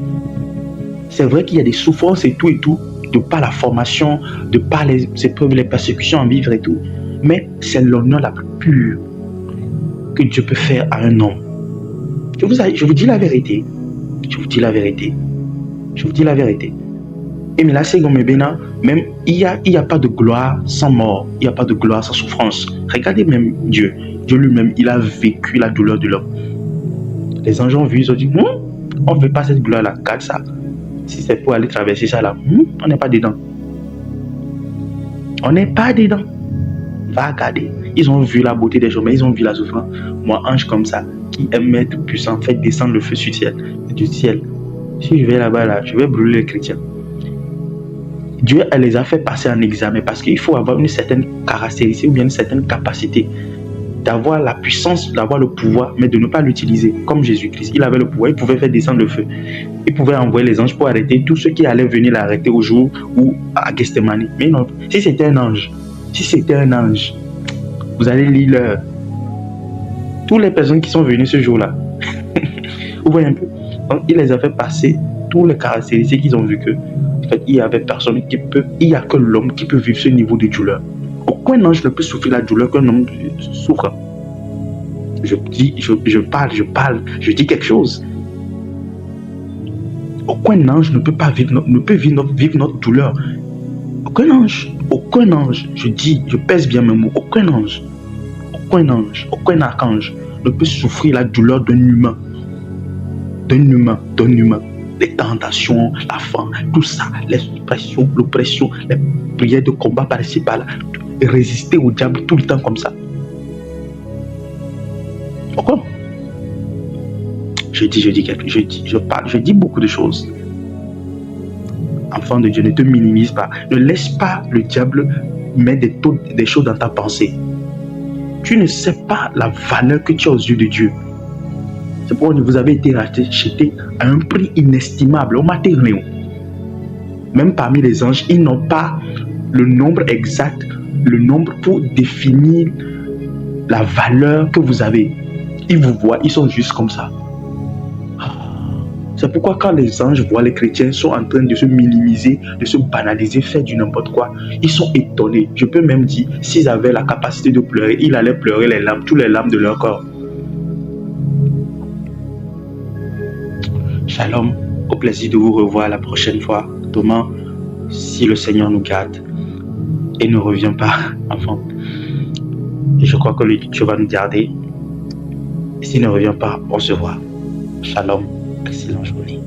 C'est vrai qu'il y a des souffrances et tout de par la formation, de par les épreuves, les persécutions à vivre et tout. Mais c'est l'honneur la plus pure que Dieu peut faire à un homme. Je vous dis la vérité. Et mais là, c'est comme même il y a pas de gloire sans mort, il n'y a pas de gloire sans souffrance. Regardez même Dieu lui-même, il a vécu la douleur de l'homme. Les anges ont vu, ils ont dit, on ne veut pas cette gloire-là, garde ça. Si c'est pour aller traverser ça là, on n'est pas dedans. Va regarder. Ils ont vu la beauté des gens, mais ils ont vu la souffrance. Moi, ange comme ça, qui aime être puissant, fait descendre le feu du ciel. Si je vais là-bas, là, je vais brûler les chrétiens. Dieu elle les a fait passer en examen parce qu'il faut avoir une certaine caractéristique ou bien une certaine capacité d'avoir la puissance, d'avoir le pouvoir, mais de ne pas l'utiliser. Comme Jésus-Christ, il avait le pouvoir, il pouvait faire descendre le feu. Il pouvait envoyer les anges pour arrêter tous ceux qui allaient venir l'arrêter au jour ou à Gethsemane. Mais non, si c'était un ange, vous allez lire toutes les personnes qui sont venues ce jour-là. Vous voyez un peu. Donc, il les a fait passer toutes les caractéristiques qu'ils ont vu que en fait, il y avait personne qui peut, il n'y a que l'homme qui peut vivre ce niveau de douleur. Aucun ange ne peut souffrir la douleur qu'un homme souffre. Je dis quelque chose. Aucun ange ne peut pas vivre notre douleur. Aucun ange, je pèse bien mes mots, aucun ange, aucun archange ne peut souffrir la douleur d'un humain. Les tentations, la faim, tout ça, les l'oppression, les prières de combat par-ci par-là, résister au diable tout le temps comme ça. Pourquoi? Je dis beaucoup de choses. Enfant de Dieu, ne te minimise pas. Ne laisse pas le diable mettre des choses dans ta pensée. Tu ne sais pas la valeur que tu as aux yeux de Dieu. C'est pourquoi vous avez été racheté à un prix inestimable au matériel. Même parmi les anges, ils n'ont pas le nombre exact, le nombre pour définir la valeur que vous avez. Ils vous voient, ils sont juste comme ça. C'est pourquoi quand les anges voient les chrétiens sont en train de se minimiser, de se banaliser, faire du n'importe quoi, ils sont étonnés. Je peux même dire, s'ils avaient la capacité de pleurer, ils allaient pleurer les larmes, tous les larmes de leur corps. Shalom, au plaisir de vous revoir la prochaine fois. Demain, si le Seigneur nous garde et ne revient pas avant. Et je crois que Dieu va nous garder. S'il ne revient pas, on se voit. Shalom, excellente journée.